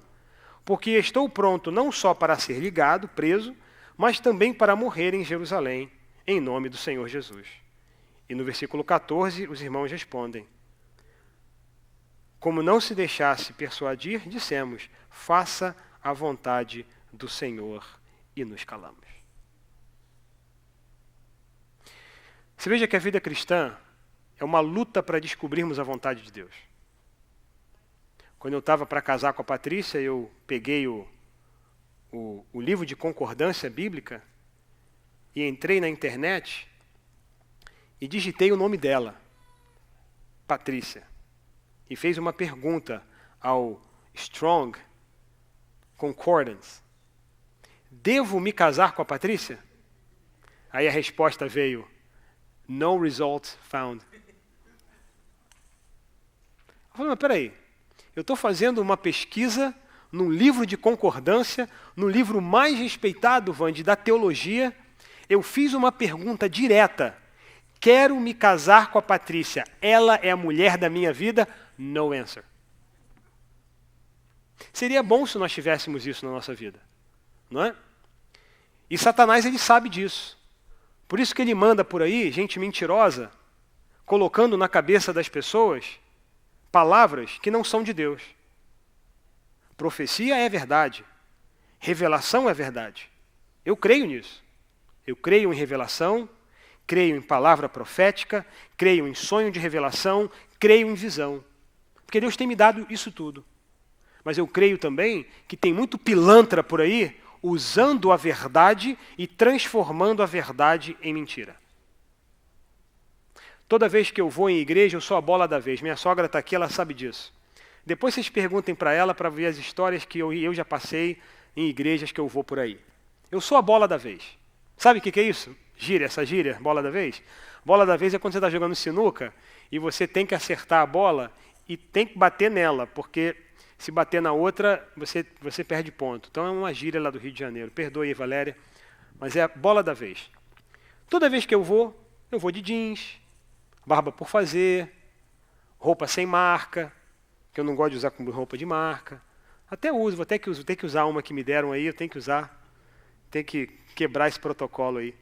Porque estou pronto não só para ser ligado, preso, mas também para morrer em Jerusalém, em nome do Senhor Jesus. E no versículo 14, os irmãos respondem: como não se deixasse persuadir, dissemos: faça a vontade do Senhor, e nos calamos. Você veja que a vida cristã é uma luta para descobrirmos a vontade de Deus. Quando eu estava para casar com a Patrícia, eu peguei o livro de concordância bíblica e entrei na internet e digitei o nome dela, Patrícia, e fez uma pergunta ao Strong Concordance: devo me casar com a Patrícia? Aí a resposta veio: no results found. Eu falei: mas peraí, eu estou fazendo uma pesquisa num livro de concordância, no livro mais respeitado, Vande, da teologia. Eu fiz uma pergunta direta: quero me casar com a Patrícia, ela é a mulher da minha vida? No answer. Seria bom se nós tivéssemos isso na nossa vida, não é? E Satanás, ele sabe disso. Por isso que ele manda por aí gente mentirosa, colocando na cabeça das pessoas palavras que não são de Deus. Profecia é verdade. Revelação é verdade. Eu creio nisso. Eu creio em revelação, creio em palavra profética, creio em sonho de revelação, creio em visão. Porque Deus tem me dado isso tudo. Mas eu creio também que tem muito pilantra por aí usando a verdade e transformando a verdade em mentira. Toda vez que eu vou em igreja, eu sou a bola da vez. Minha sogra está aqui, ela sabe disso. Depois vocês perguntem para ela para ver as histórias que eu já passei em igrejas que eu vou por aí. Eu sou a bola da vez. Sabe o que é isso? Gíria, essa gíria, bola da vez? Bola da vez é quando você está jogando sinuca e você tem que acertar a bola e tem que bater nela, porque se bater na outra, você perde ponto. Então é uma gíria lá do Rio de Janeiro. Perdoe aí, Valéria, mas é a bola da vez. Toda vez que eu vou de jeans, barba por fazer, roupa sem marca, que eu não gosto de usar como roupa de marca. Até uso, vou ter que usar uma que me deram aí, eu tenho que usar. Tem que quebrar esse protocolo aí.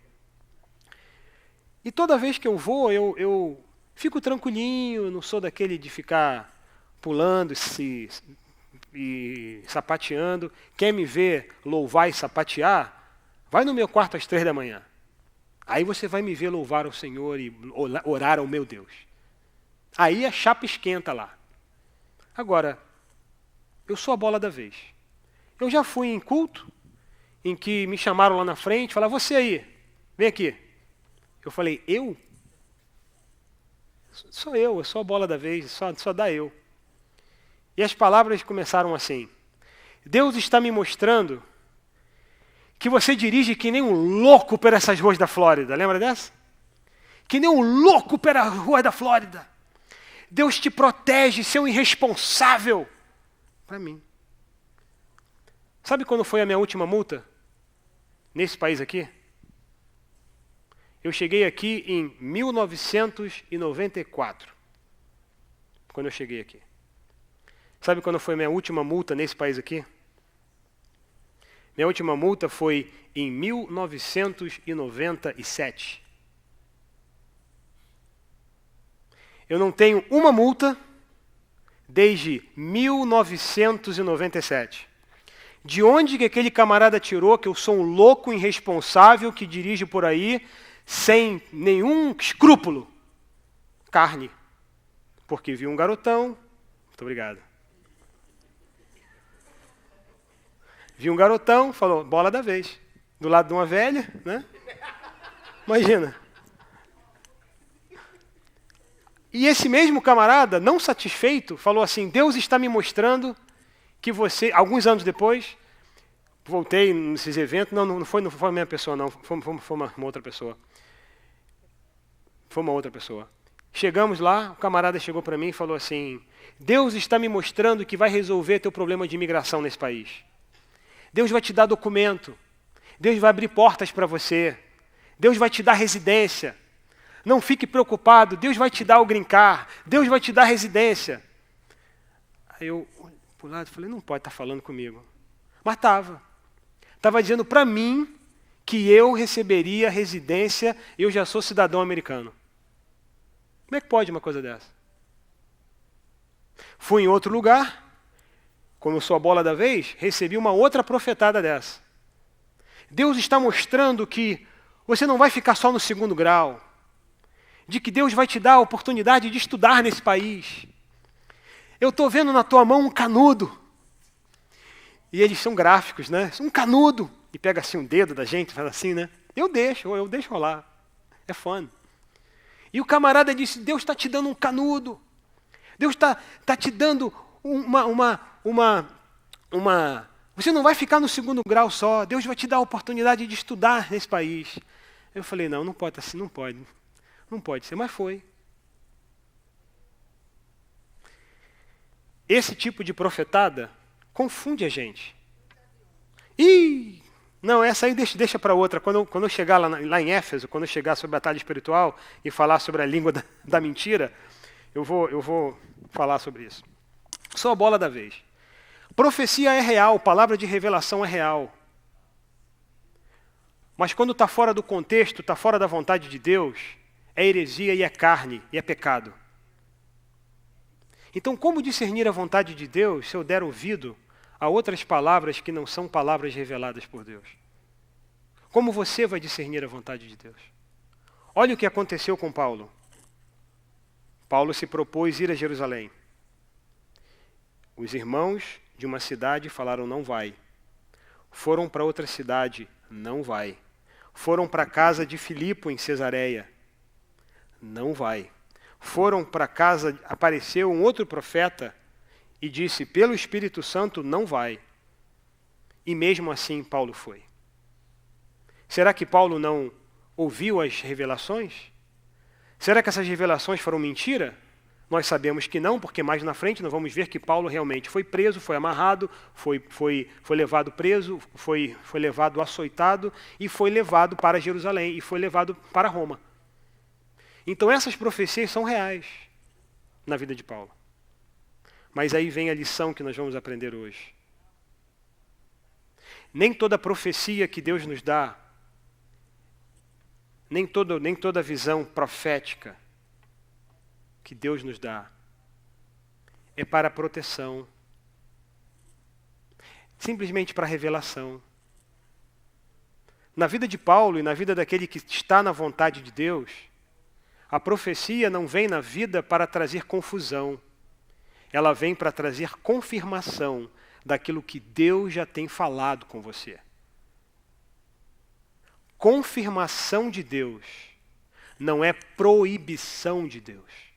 E toda vez que eu vou, eu fico tranquilinho, não sou daquele de ficar pulando e sapateando. Quer me ver louvar e sapatear? Vai no meu quarto às 3 da manhã. Aí você vai me ver louvar ao Senhor e orar ao meu Deus. Aí a chapa esquenta lá. Agora, eu sou a bola da vez. Eu já fui em culto em que me chamaram lá na frente, falaram: você aí, vem aqui. Eu falei: eu? Sou eu sou a bola da vez, só dá eu. E as palavras começaram assim: Deus está me mostrando que você dirige que nem um louco por essas ruas da Flórida. Lembra dessa? Que nem um louco pelas ruas da Flórida. Deus te protege, seu irresponsável. Para mim. Sabe quando foi a minha última multa? Nesse país aqui? Eu cheguei aqui em 1994. Quando eu cheguei aqui. Sabe quando foi a minha última multa nesse país aqui? Minha última multa foi em 1997. Eu não tenho uma multa desde 1997. De onde que aquele camarada tirou que eu sou um louco irresponsável que dirige por aí sem nenhum escrúpulo? Carne. Porque vi um garotão. Muito obrigado. Vi um garotão, falou: bola da vez. Do lado de uma velha, né? Imagina. E esse mesmo camarada, não satisfeito, falou assim, Deus está me mostrando que você, alguns anos depois, voltei nesses eventos, não foi a mesma pessoa, não, foi uma outra pessoa. Foi uma outra pessoa. Chegamos lá, o camarada chegou para mim e falou assim, Deus está me mostrando que vai resolver teu problema de imigração nesse país. Deus vai te dar documento. Deus vai abrir portas para você. Deus vai te dar residência. Não fique preocupado, Deus vai te dar o green card. Deus vai te dar residência. Aí eu, por lado, falei, não pode estar falando comigo. Mas estava. Estava dizendo para mim que eu receberia residência, eu já sou cidadão americano. Como é que pode uma coisa dessa? Fui em outro lugar, como eu sou a bola da vez, recebi uma outra profetada dessa. Deus está mostrando que você não vai ficar só no segundo grau, de que Deus vai te dar a oportunidade de estudar nesse país. Eu estou vendo na tua mão um canudo. E eles são gráficos, né? Um canudo. E pega assim um dedo da gente, faz assim, né? Eu deixo rolar. É fun. E o camarada disse, Deus está te dando um canudo. Deus está te dando Você não vai ficar no segundo grau só. Deus vai te dar a oportunidade de estudar nesse país. Eu falei, não pode assim, não pode. Não pode ser, mas foi. Esse tipo de profetada confunde a gente. Não, essa aí deixa para outra. Quando eu chegar lá em Éfeso, quando eu chegar sobre a batalha espiritual e falar sobre a língua da mentira, eu vou falar sobre isso. Sou a bola da vez. Profecia é real, palavra de revelação é real. Mas quando está fora do contexto, está fora da vontade de Deus, é heresia e é carne, e é pecado. Então, como discernir a vontade de Deus se eu der ouvido a outras palavras que não são palavras reveladas por Deus? Como você vai discernir a vontade de Deus? Olha o que aconteceu com Paulo. Paulo se propôs ir a Jerusalém. Os irmãos de uma cidade falaram, não vai. Foram para outra cidade, não vai. Foram para a casa de Filipe em Cesareia, não vai. Foram para casa, apareceu um outro profeta e disse, pelo Espírito Santo, não vai. E mesmo assim Paulo foi. Será que Paulo não ouviu as revelações? Será que essas revelações foram mentira? Nós sabemos que não, porque mais na frente nós vamos ver que Paulo realmente foi preso, foi amarrado, foi levado preso, foi levado açoitado e foi levado para Jerusalém e foi levado para Roma. Então essas profecias são reais na vida de Paulo. Mas aí vem a lição que nós vamos aprender hoje. Nem toda profecia que Deus nos dá, nem toda visão profética que Deus nos dá é para proteção, simplesmente para revelação. Na vida de Paulo e na vida daquele que está na vontade de Deus, a profecia não vem na vida para trazer confusão, ela vem para trazer confirmação daquilo que Deus já tem falado com você. Confirmação de Deus não é proibição de Deus.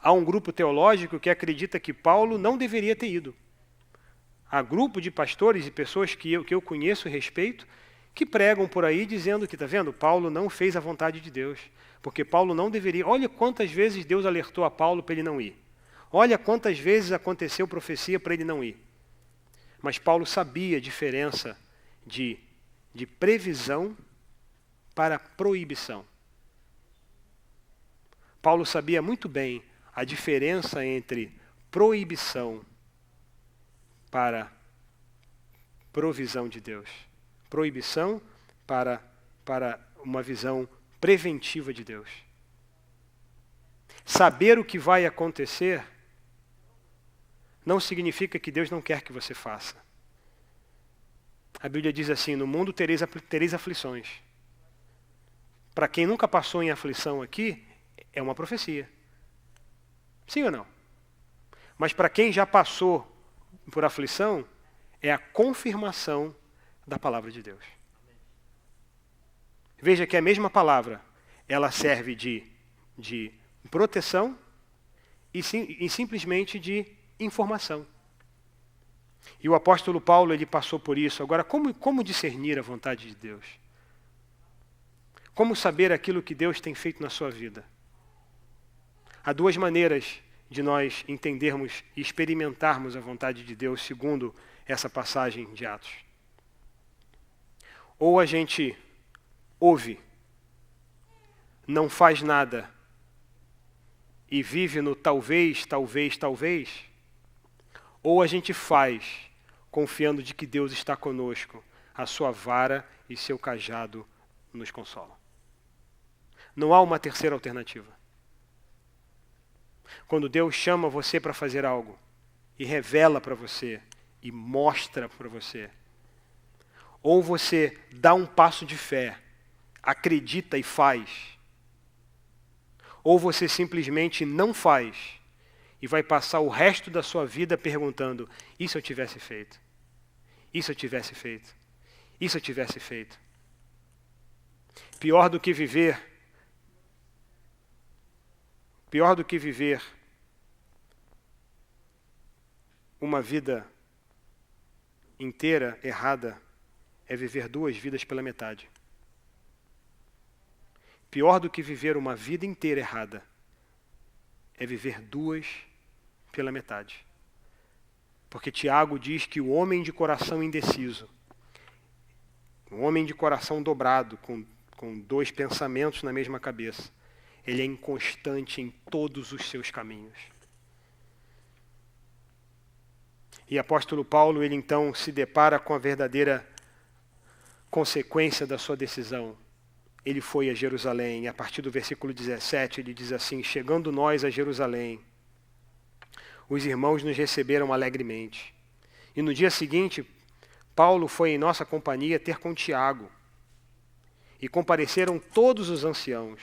Há um grupo teológico que acredita que Paulo não deveria ter ido. Há grupo de pastores e pessoas que eu conheço e respeito que pregam por aí dizendo que, está vendo, Paulo não fez a vontade de Deus, porque Paulo não deveria. Olha quantas vezes Deus alertou a Paulo para ele não ir. Olha quantas vezes aconteceu profecia para ele não ir. Mas Paulo sabia a diferença de previsão para proibição. Paulo sabia muito bem a diferença entre proibição para provisão de Deus. Proibição para uma visão preventiva de Deus. Saber o que vai acontecer não significa que Deus não quer que você faça. A Bíblia diz assim, no mundo tereis aflições. Para quem nunca passou em aflição aqui, é uma profecia. Sim ou não? Mas para quem já passou por aflição, é a confirmação da palavra de Deus. Veja que a mesma palavra, ela serve de proteção e simplesmente de informação. E o apóstolo Paulo, ele passou por isso. Agora, como discernir a vontade de Deus? Como saber aquilo que Deus tem feito na sua vida? Há duas maneiras de nós entendermos e experimentarmos a vontade de Deus segundo essa passagem de Atos. Ou a gente ouve, não faz nada e vive no talvez, talvez, talvez, ou a gente faz, confiando de que Deus está conosco, a sua vara e seu cajado nos consolam. Não há uma terceira alternativa. Quando Deus chama você para fazer algo, e revela para você, e mostra para você, ou você dá um passo de fé, acredita e faz, ou você simplesmente não faz, e vai passar o resto da sua vida perguntando, e se eu tivesse feito? E se eu tivesse feito? E se eu tivesse feito? Pior do que viver uma vida inteira errada é viver duas vidas pela metade. Pior do que viver uma vida inteira errada é viver duas pela metade. Porque Tiago diz que o homem de coração indeciso, o homem de coração dobrado, com dois pensamentos na mesma cabeça, ele é inconstante em todos os seus caminhos. E apóstolo Paulo, ele então se depara com a verdadeira consequência da sua decisão. Ele foi a Jerusalém, e a partir do versículo 17, ele diz assim, chegando nós a Jerusalém, os irmãos nos receberam alegremente. E no dia seguinte, Paulo foi em nossa companhia ter com Tiago, e compareceram todos os anciãos,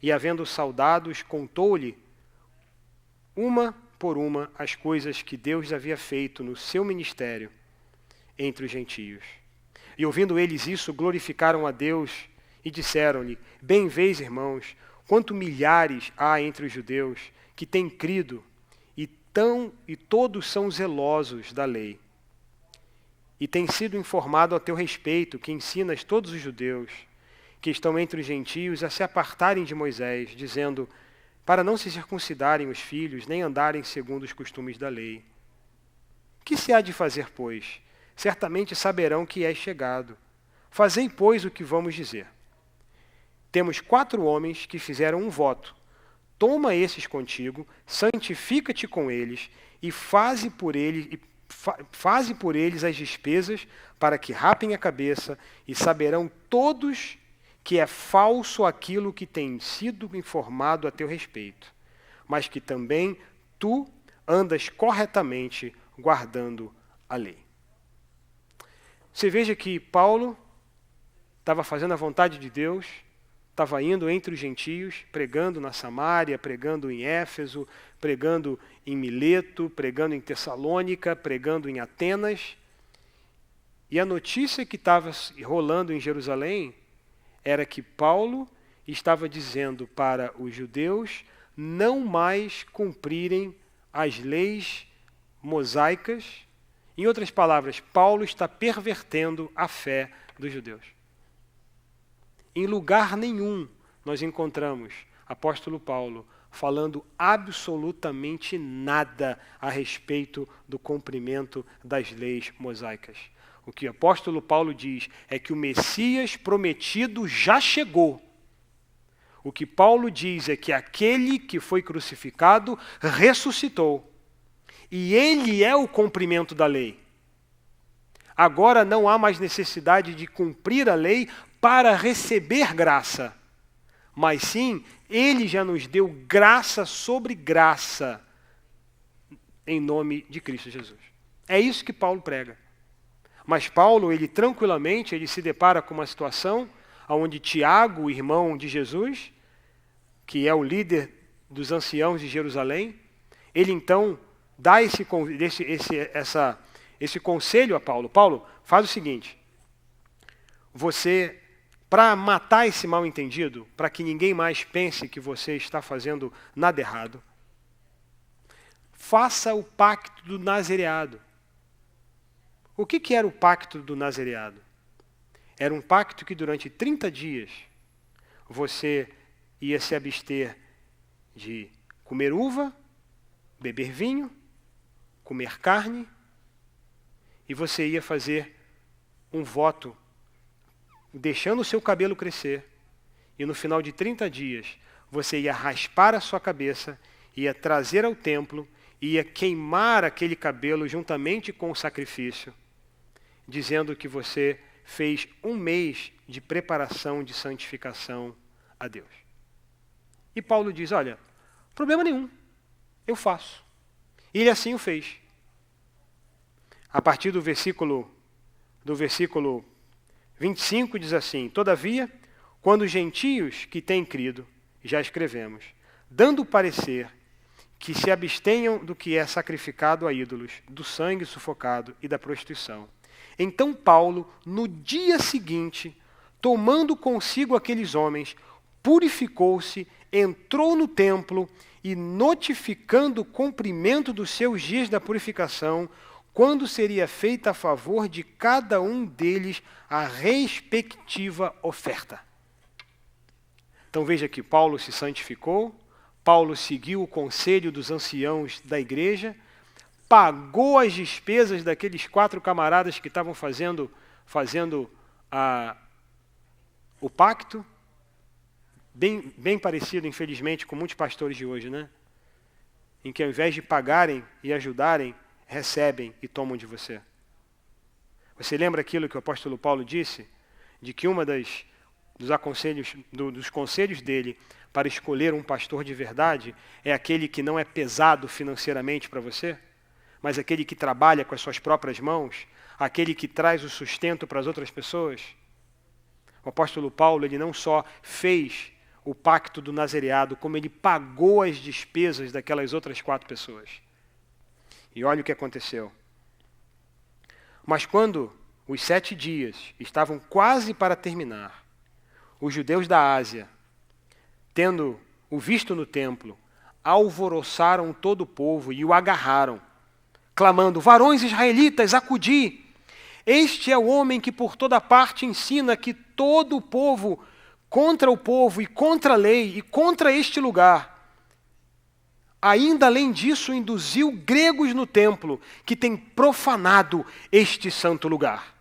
e havendo saudados, contou-lhe, uma por uma, as coisas que Deus havia feito no seu ministério entre os gentios. E ouvindo eles isso, glorificaram a Deus e disseram-lhe, bem vês, irmãos, quanto milhares há entre os judeus que têm crido, e todos são zelosos da lei. E tem sido informado a teu respeito, que ensinas todos os judeus que estão entre os gentios a se apartarem de Moisés, dizendo, para não se circuncidarem os filhos, nem andarem segundo os costumes da lei. Que se há de fazer, pois? Certamente saberão que és chegado. Fazei, pois, o que vamos dizer. Temos 4 homens que fizeram um voto. Toma esses contigo, santifica-te com eles, e faze por eles as despesas para que rapem a cabeça, e saberão todos que é falso aquilo que tem sido informado a teu respeito, mas que também tu andas corretamente guardando a lei. Você veja que Paulo estava fazendo a vontade de Deus, estava indo entre os gentios, pregando na Samária, pregando em Éfeso, pregando em Mileto, pregando em Tessalônica, pregando em Atenas. E a notícia que estava rolando em Jerusalém era que Paulo estava dizendo para os judeus não mais cumprirem as leis mosaicas. Em outras palavras, Paulo está pervertendo a fé dos judeus. Em lugar nenhum nós encontramos apóstolo Paulo falando absolutamente nada a respeito do cumprimento das leis mosaicas. O que o apóstolo Paulo diz é que o Messias prometido já chegou. O que Paulo diz é que aquele que foi crucificado ressuscitou. E ele é o cumprimento da lei. Agora não há mais necessidade de cumprir a lei para receber graça. Mas sim, ele já nos deu graça sobre graça em nome de Cristo Jesus. É isso que Paulo prega. Mas Paulo, ele tranquilamente, ele se depara com uma situação onde Tiago, o irmão de Jesus, que é o líder dos anciãos de Jerusalém, ele então dá esse conselho a Paulo. Paulo, faz o seguinte, você para matar esse mal-entendido, para que ninguém mais pense que você está fazendo nada errado, faça o pacto do nazereado. O que era o pacto do nazereado? Era um pacto que durante 30 dias você ia se abster de comer uva, beber vinho, comer carne, e você ia fazer um voto deixando o seu cabelo crescer, e no final de 30 dias você ia raspar a sua cabeça, ia trazer ao templo, ia queimar aquele cabelo juntamente com o sacrifício, dizendo que você fez um mês de preparação de santificação a Deus. E Paulo diz, olha, problema nenhum, eu faço. E ele assim o fez. A partir do versículo 25 diz assim, todavia, quando os gentios que têm crido, já escrevemos, dando parecer que se abstenham do que é sacrificado a ídolos, do sangue sufocado e da prostituição. Então Paulo, no dia seguinte, tomando consigo aqueles homens, purificou-se, entrou no templo e, notificando o cumprimento dos seus dias da purificação, quando seria feita a favor de cada um deles a respectiva oferta. Então veja que Paulo se santificou, Paulo seguiu o conselho dos anciãos da igreja, pagou as despesas daqueles 4 camaradas que estavam fazendo o pacto, bem parecido, infelizmente, com muitos pastores de hoje, né? Em que ao invés de pagarem e ajudarem, recebem e tomam de você. Você lembra aquilo que o apóstolo Paulo disse? De que uma dos conselhos dele para escolher um pastor de verdade é aquele que não é pesado financeiramente para você, mas aquele que trabalha com as suas próprias mãos, aquele que traz o sustento para as outras pessoas. O apóstolo Paulo, ele não só fez o pacto do nazereado, como ele pagou as despesas daquelas outras 4 pessoas. E olha o que aconteceu. Mas quando os 7 dias estavam quase para terminar, os judeus da Ásia, tendo o visto no templo, alvoroçaram todo o povo e o agarraram, clamando, varões israelitas, acudi! Este é o homem que por toda parte ensina que todo o povo e contra a lei e contra este lugar. Ainda além disso, induziu gregos no templo, que têm profanado este santo lugar.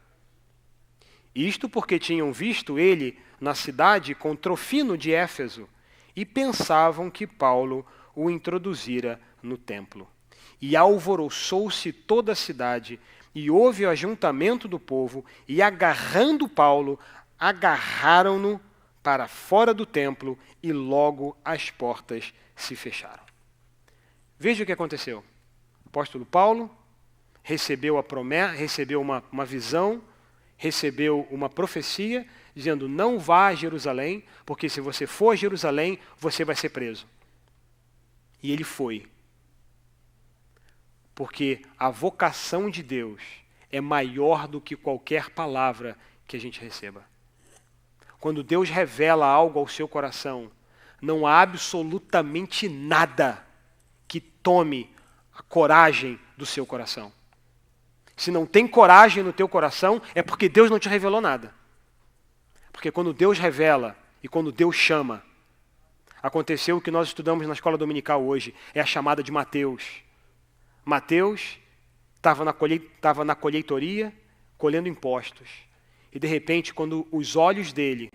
Isto porque tinham visto ele na cidade com Trofino de Éfeso e pensavam que Paulo o introduzira no templo. E alvoroçou-se toda a cidade, e houve o ajuntamento do povo, e agarrando Paulo, agarraram-no para fora do templo, e logo as portas se fecharam. Veja o que aconteceu. O apóstolo Paulo recebeu a promessa, recebeu uma visão, recebeu uma profecia, dizendo, não vá a Jerusalém, porque se você for a Jerusalém, você vai ser preso. E ele foi. Porque a vocação de Deus é maior do que qualquer palavra que a gente receba. Quando Deus revela algo ao seu coração, não há absolutamente nada que tome a coragem do seu coração. Se não tem coragem no teu coração, é porque Deus não te revelou nada. Porque quando Deus revela e quando Deus chama, aconteceu o que nós estudamos na escola dominical hoje, é a chamada de Mateus. Mateus estava na colheitoria, colhendo impostos. E de repente, quando os olhos dele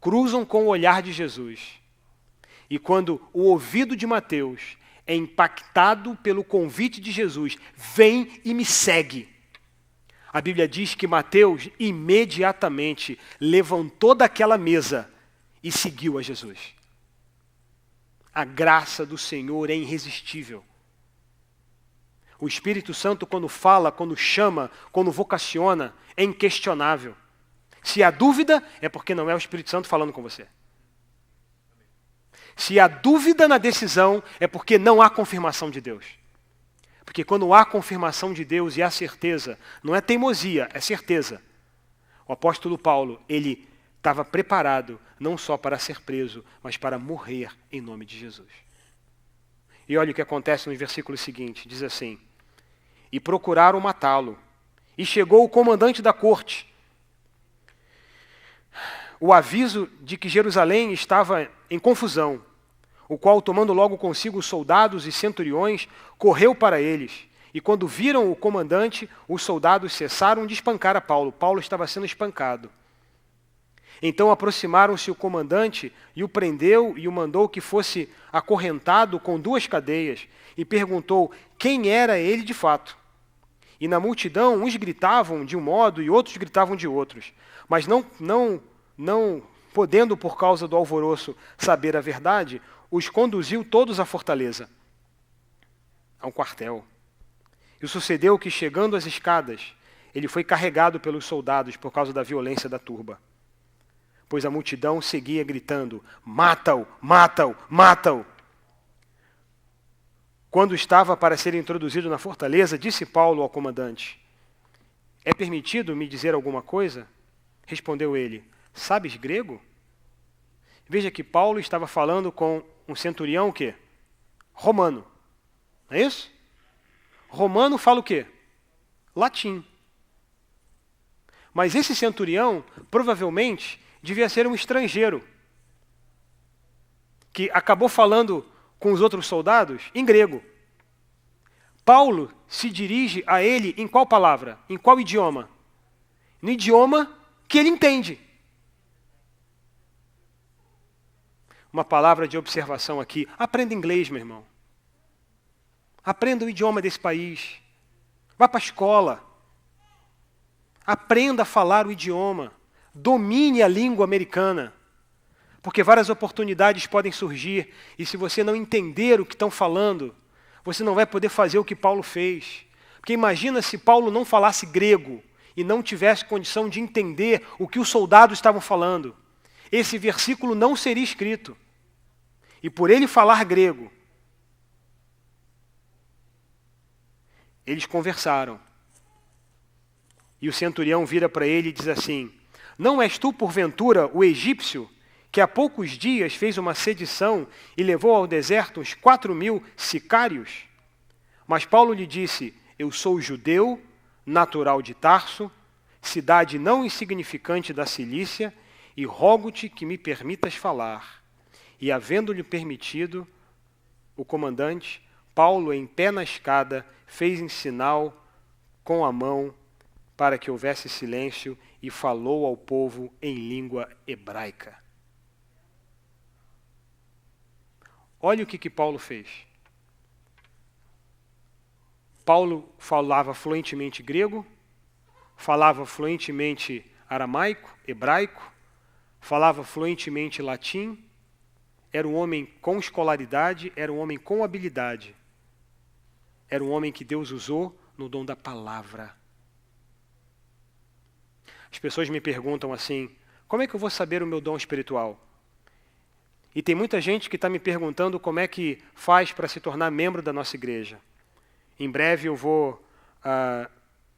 cruzam com o olhar de Jesus, e quando o ouvido de Mateus é impactado pelo convite de Jesus, vem e me segue. A Bíblia diz que Mateus imediatamente levantou daquela mesa e seguiu a Jesus. A graça do Senhor é irresistível. O Espírito Santo, quando fala, quando chama, quando vocaciona, é inquestionável. Se há dúvida, é porque não é o Espírito Santo falando com você. Se há dúvida na decisão, é porque não há confirmação de Deus. Porque quando há confirmação de Deus e há certeza, não é teimosia, é certeza. O apóstolo Paulo, ele estava preparado não só para ser preso, mas para morrer em nome de Jesus. E olha o que acontece no versículo seguinte, diz assim: e procuraram matá-lo, e chegou o comandante da corte. O aviso de que Jerusalém estava em confusão, o qual, tomando logo consigo os soldados e centuriões, correu para eles. E quando viram o comandante, os soldados cessaram de espancar a Paulo. Paulo estava sendo espancado. Então aproximaram-se o comandante e o prendeu e o mandou que fosse acorrentado com 2 cadeias e perguntou quem era ele de fato. E na multidão uns gritavam de um modo e outros gritavam de outros, mas não podendo por causa do alvoroço saber a verdade, os conduziu todos à fortaleza, a um quartel. E sucedeu que, chegando às escadas, ele foi carregado pelos soldados por causa da violência da turba. Pois a multidão seguia gritando: mata-o, mata-o, mata-o. Quando estava para ser introduzido na fortaleza, disse Paulo ao comandante: é permitido me dizer alguma coisa? Respondeu ele: sabes grego? Veja que Paulo estava falando com um centurião o quê? Romano. Não é isso? Romano fala o quê? Latim. Mas esse centurião, provavelmente, devia ser um estrangeiro, que acabou falando com os outros soldados em grego. Paulo se dirige a ele em qual palavra? Em qual idioma? No idioma que ele entende. Uma palavra de observação aqui. Aprenda inglês, meu irmão. Aprenda o idioma desse país. Vá para a escola. Aprenda a falar o idioma. Domine a língua americana. Porque várias oportunidades podem surgir. E se você não entender o que estão falando, você não vai poder fazer o que Paulo fez. Porque imagina se Paulo não falasse grego e não tivesse condição de entender o que os soldados estavam falando. Esse versículo não seria escrito. E por ele falar grego, eles conversaram. E o centurião vira para ele e diz assim: não és tu, porventura, o egípcio, que há poucos dias fez uma sedição e levou ao deserto uns 4.000 sicários? Mas Paulo lhe disse: eu sou judeu, natural de Tarso, cidade não insignificante da Cilícia, e rogo-te que me permitas falar. E havendo-lhe permitido, o comandante, Paulo, em pé na escada, fez em sinal com a mão para que houvesse silêncio e falou ao povo em língua hebraica. Olha o que Paulo fez. Paulo falava fluentemente grego, falava fluentemente aramaico, hebraico, falava fluentemente latim, era um homem com escolaridade, era um homem com habilidade. Era um homem que Deus usou no dom da palavra. As pessoas me perguntam assim: como é que eu vou saber o meu dom espiritual? E tem muita gente que está me perguntando como é que faz para se tornar membro da nossa igreja. Em breve eu vou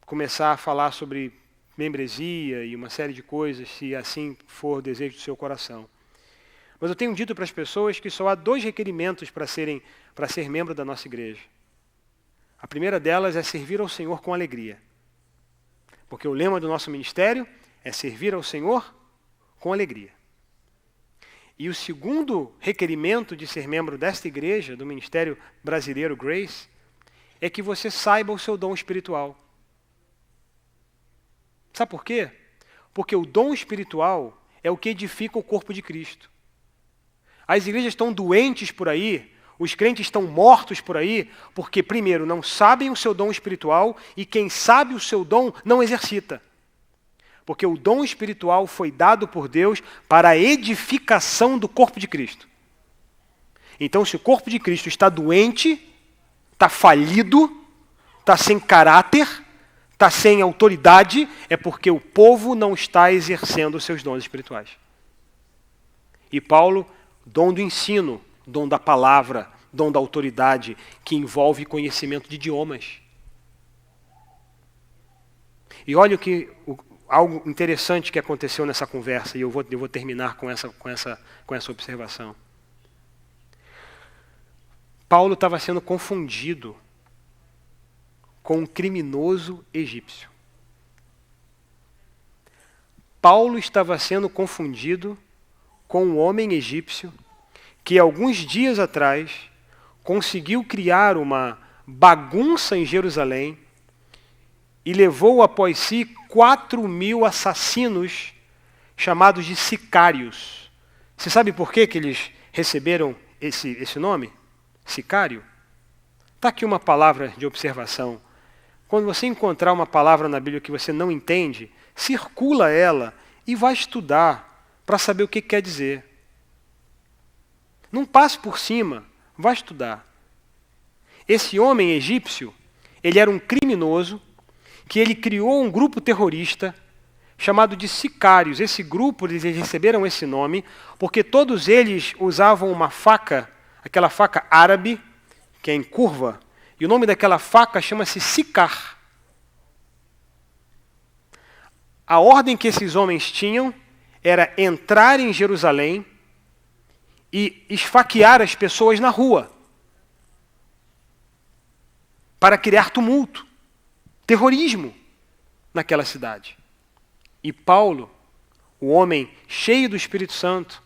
começar a falar sobre membresia e uma série de coisas, se assim for o desejo do seu coração. Mas eu tenho dito para as pessoas que só há 2 requerimentos para ser membro da nossa igreja. A primeira delas é servir ao Senhor com alegria. Porque o lema do nosso ministério é servir ao Senhor com alegria. E o segundo requerimento de ser membro desta igreja, do Ministério Brasileiro Grace, é que você saiba o seu dom espiritual. Sabe por quê? Porque o dom espiritual é o que edifica o corpo de Cristo. As igrejas estão doentes por aí, os crentes estão mortos por aí, porque, primeiro, não sabem o seu dom espiritual e quem sabe o seu dom não exercita. Porque o dom espiritual foi dado por Deus para a edificação do corpo de Cristo. Então, se o corpo de Cristo está doente, está falido, está sem caráter, está sem autoridade, é porque o povo não está exercendo os seus dons espirituais. E Paulo, dom do ensino, dom da palavra, dom da autoridade, que envolve conhecimento de idiomas. E olha o que algo interessante que aconteceu nessa conversa, e eu vou terminar com essa observação. Paulo estava sendo confundido com um criminoso egípcio. Paulo estava sendo confundido com um homem egípcio que, alguns dias atrás, conseguiu criar uma bagunça em Jerusalém e levou após si 4.000 assassinos chamados de sicários. Você sabe por que eles receberam esse nome? Sicário? Está aqui uma palavra de observação. Quando você encontrar uma palavra na Bíblia que você não entende, circula ela e vai estudar para saber o que quer dizer. Não passe por cima, vai estudar. Esse homem egípcio, ele era um criminoso, que ele criou um grupo terrorista chamado de sicários. Esse grupo, eles receberam esse nome porque todos eles usavam uma faca, aquela faca árabe, que é em curva, e o nome daquela faca chama-se sicar. A ordem que esses homens tinham era entrar em Jerusalém e esfaquear as pessoas na rua, para criar tumulto, terrorismo naquela cidade. E Paulo, o homem cheio do Espírito Santo,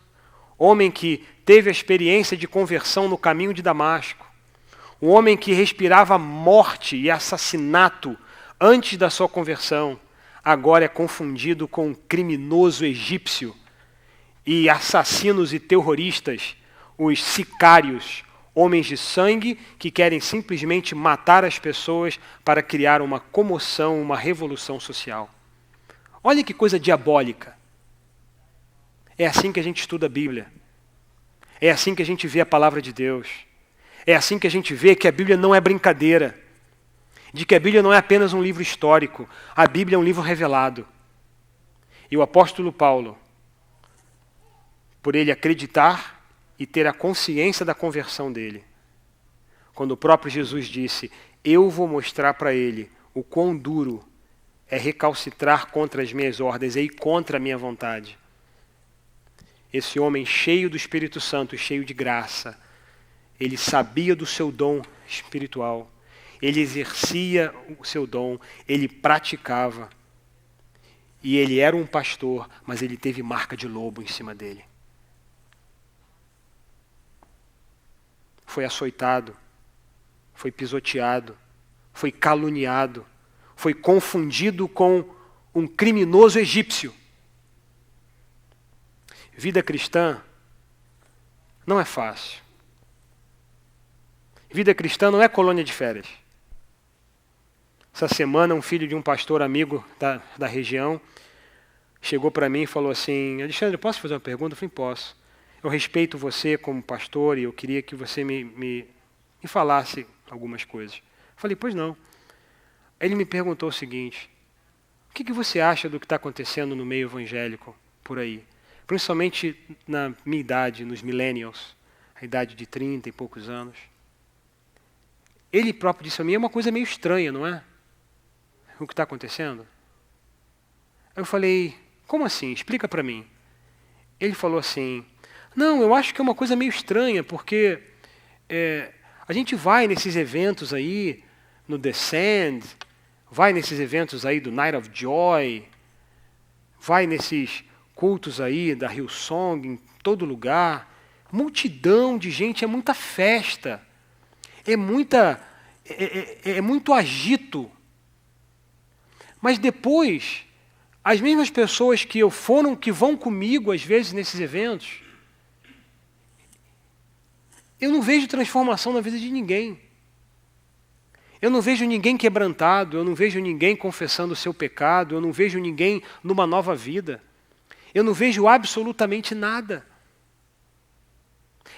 homem que teve a experiência de conversão no caminho de Damasco, um homem que respirava morte e assassinato antes da sua conversão, agora é confundido com um criminoso egípcio e assassinos e terroristas, os sicários, homens de sangue que querem simplesmente matar as pessoas para criar uma comoção, uma revolução social. Olha que coisa diabólica. É assim que a gente estuda a Bíblia. É assim que a gente vê a palavra de Deus. É assim que a gente vê que a Bíblia não é brincadeira. De que a Bíblia não é apenas um livro histórico. A Bíblia é um livro revelado. E o apóstolo Paulo, por ele acreditar e ter a consciência da conversão dele, quando o próprio Jesus disse, eu vou mostrar para ele o quão duro é recalcitrar contra as minhas ordens e contra a minha vontade. Esse homem cheio do Espírito Santo, cheio de graça, ele sabia do seu dom espiritual, ele exercia o seu dom, ele praticava. E ele era um pastor, mas ele teve marca de lobo em cima dele. Foi açoitado, foi pisoteado, foi caluniado, foi confundido com um criminoso egípcio. Vida cristã não é fácil. Vida cristã não é colônia de férias. Essa semana, um filho de um pastor amigo da região chegou para mim e falou assim, Alexandre, posso fazer uma pergunta? Eu falei, posso. Eu respeito você como pastor e eu queria que você me falasse algumas coisas. Eu falei, pois não. Ele me perguntou o seguinte, o que você acha do que está acontecendo no meio evangélico por aí? Principalmente na minha idade, nos millennials, a idade de 30 e poucos anos. Ele próprio disse a mim, é uma coisa meio estranha, não é? O que está acontecendo? Eu falei, como assim? Explica para mim. Ele falou assim, não, eu acho que é uma coisa meio estranha, porque a gente vai nesses eventos aí, no Descend, vai nesses eventos aí do Night of Joy, vai nesses cultos aí da Hillsong, em todo lugar, multidão de gente, é muita festa, é muito agito. Mas depois, as mesmas pessoas que vão comigo às vezes nesses eventos, eu não vejo transformação na vida de ninguém. Eu não vejo ninguém quebrantado, eu não vejo ninguém confessando o seu pecado, eu não vejo ninguém numa nova vida. Eu não vejo absolutamente nada.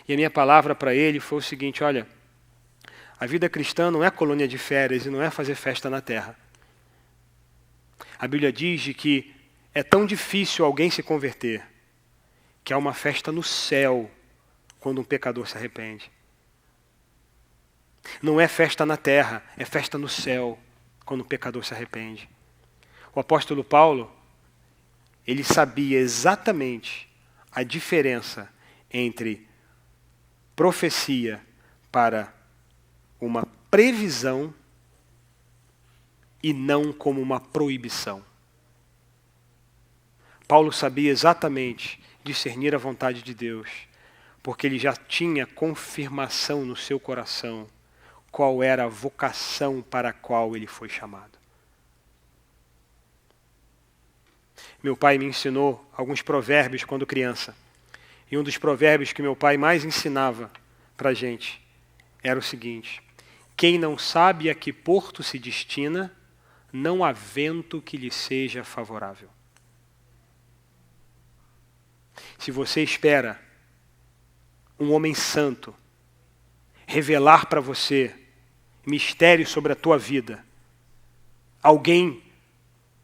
E a minha palavra para ele foi o seguinte, olha, a vida cristã não é colônia de férias e não é fazer festa na terra. A Bíblia diz de que é tão difícil alguém se converter, que há uma festa no céu quando um pecador se arrepende. Não é festa na terra, é festa no céu quando um pecador se arrepende. O apóstolo Paulo, ele sabia exatamente a diferença entre profecia para uma previsão e não como uma proibição. Paulo sabia exatamente discernir a vontade de Deus, porque ele já tinha confirmação no seu coração qual era a vocação para a qual ele foi chamado. Meu pai me ensinou alguns provérbios quando criança. E um dos provérbios que meu pai mais ensinava para a gente era o seguinte: quem não sabe a que porto se destina, não há vento que lhe seja favorável. Se você espera um homem santo revelar para você mistérios sobre a tua vida, alguém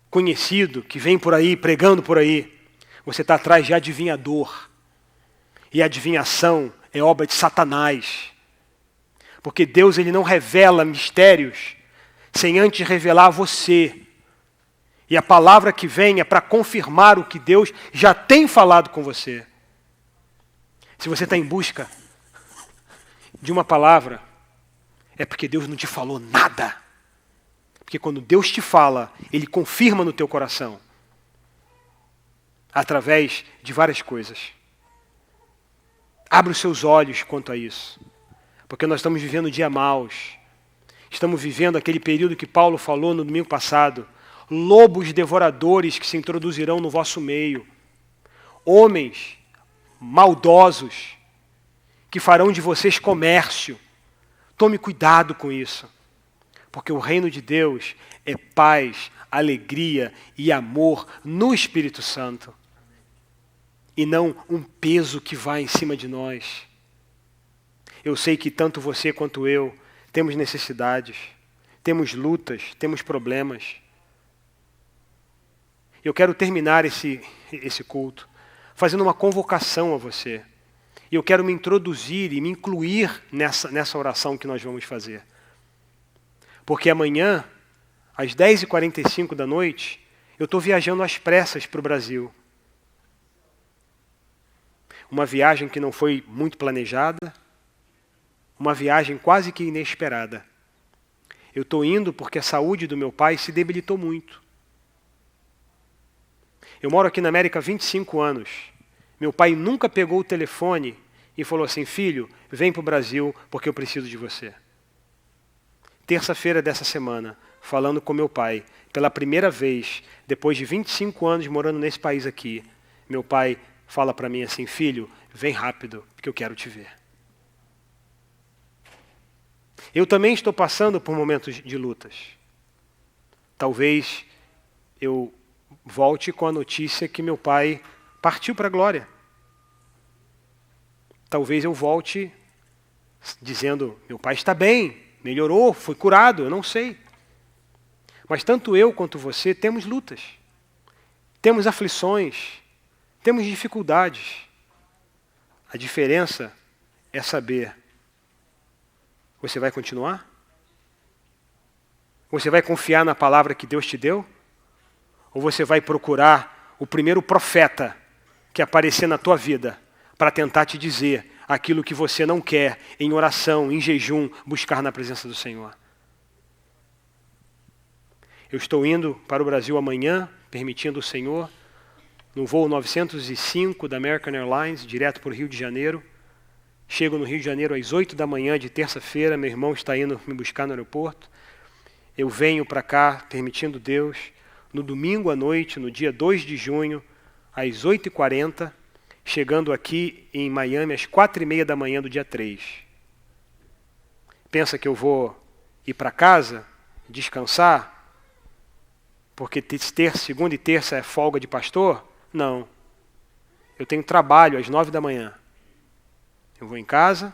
conhecido que vem por aí, pregando por aí, você está atrás de adivinhador. E a adivinhação é obra de Satanás. Porque Deus ele não revela mistérios sem antes revelar a você. E a palavra que vem é para confirmar o que Deus já tem falado com você. Se você está em busca de uma palavra, é porque Deus não te falou nada. Porque quando Deus te fala, Ele confirma no teu coração. Através de várias coisas. Abre os seus olhos quanto a isso. Porque nós estamos vivendo dias maus. Estamos vivendo aquele período que Paulo falou no domingo passado. Lobos devoradores que se introduzirão no vosso meio. Homens maldosos que farão de vocês comércio. Tome cuidado com isso. Porque o reino de Deus é paz, alegria e amor no Espírito Santo. E não um peso que vai em cima de nós. Eu sei que tanto você quanto eu temos necessidades, temos lutas, temos problemas. Eu quero terminar esse culto fazendo uma convocação a você. E eu quero me introduzir e me incluir nessa oração que nós vamos fazer. Porque amanhã, às 10h45 da noite, eu estou viajando às pressas para o Brasil. Uma viagem que não foi muito planejada, uma viagem quase que inesperada. Eu estou indo porque a saúde do meu pai se debilitou muito. Eu moro aqui na América há 25 anos. Meu pai nunca pegou o telefone e falou assim: filho, vem para o Brasil porque eu preciso de você. Terça-feira dessa semana, falando com meu pai, pela primeira vez, depois de 25 anos morando nesse país aqui, meu pai fala para mim assim: filho, vem rápido, porque eu quero te ver. Eu também estou passando por momentos de lutas. Talvez eu volte com a notícia que meu pai partiu para a glória. Talvez eu volte dizendo: meu pai está bem, melhorou, foi curado, eu não sei. Mas tanto eu quanto você temos lutas, temos aflições, temos dificuldades. A diferença é saber: você vai continuar? Você vai confiar na palavra que Deus te deu? Ou você vai procurar o primeiro profeta que aparecer na tua vida para tentar te dizer aquilo que você não quer, em oração, em jejum, buscar na presença do Senhor? Eu estou indo para o Brasil amanhã, permitindo o Senhor, no voo 905 da American Airlines, direto para o Rio de Janeiro. Chego no Rio de Janeiro às 8 da manhã de terça-feira, meu irmão está indo me buscar no aeroporto. Eu venho para cá, permitindo Deus, no domingo à noite, no dia 2 de junho, às 8h40, chegando aqui em Miami às 4h30 da manhã do dia 3. Pensa que eu vou ir para casa, descansar, porque segunda e terça é folga de pastor? Não. Eu tenho trabalho às 9 da manhã. Eu vou em casa,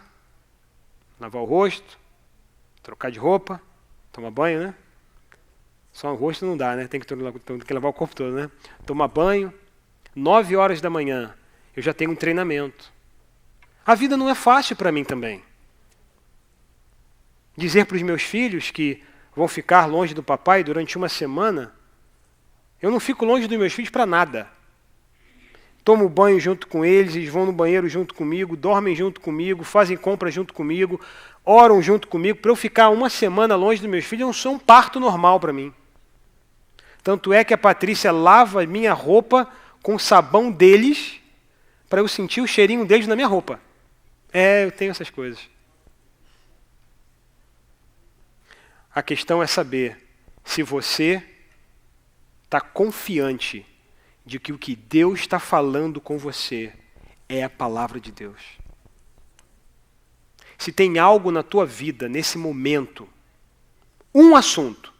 lavar o rosto, trocar de roupa, tomar banho, né? Só o rosto não dá, né? Tem que lavar o corpo todo, né? Tomar banho. 9 horas da manhã, eu já tenho um treinamento. A vida não é fácil para mim também. Dizer para os meus filhos que vão ficar longe do papai durante uma semana, eu não fico longe dos meus filhos para nada. tomo banho junto com eles, eles vão no banheiro junto comigo, dormem junto comigo, fazem compras junto comigo, oram junto comigo. Para eu ficar uma semana longe dos meus filhos, não sou um parto normal para mim. Tanto é que a Patrícia lava minha roupa com o sabão deles, para eu sentir o cheirinho deles na minha roupa. Eu tenho essas coisas. A questão é saber se você está confiante de que o que Deus está falando com você é a palavra de Deus. Se tem algo na tua vida, nesse momento, um assunto,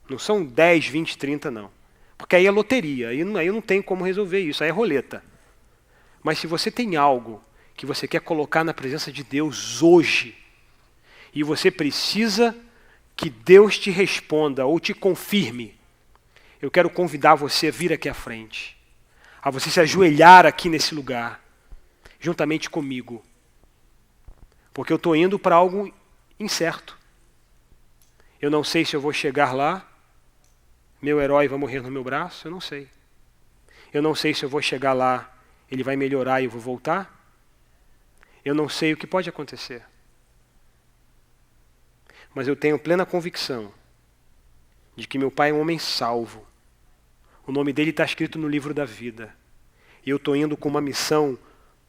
não são 10, 20, 30 não, porque aí é loteria, aí não tem como resolver isso, aí é roleta. Mas se você tem algo que você quer colocar na presença de Deus hoje, e você precisa que Deus te responda ou te confirme, eu quero convidar você a vir aqui à frente, a você se ajoelhar aqui nesse lugar, juntamente comigo. Porque eu estou indo para algo incerto. Eu não sei se eu vou chegar lá, meu herói vai morrer no meu braço, eu não sei. Eu não sei se eu vou chegar lá, ele vai melhorar e eu vou voltar. Eu não sei o que pode acontecer. Mas eu tenho plena convicção de que meu pai é um homem salvo. O nome dele está escrito no livro da vida. E eu estou indo com uma missão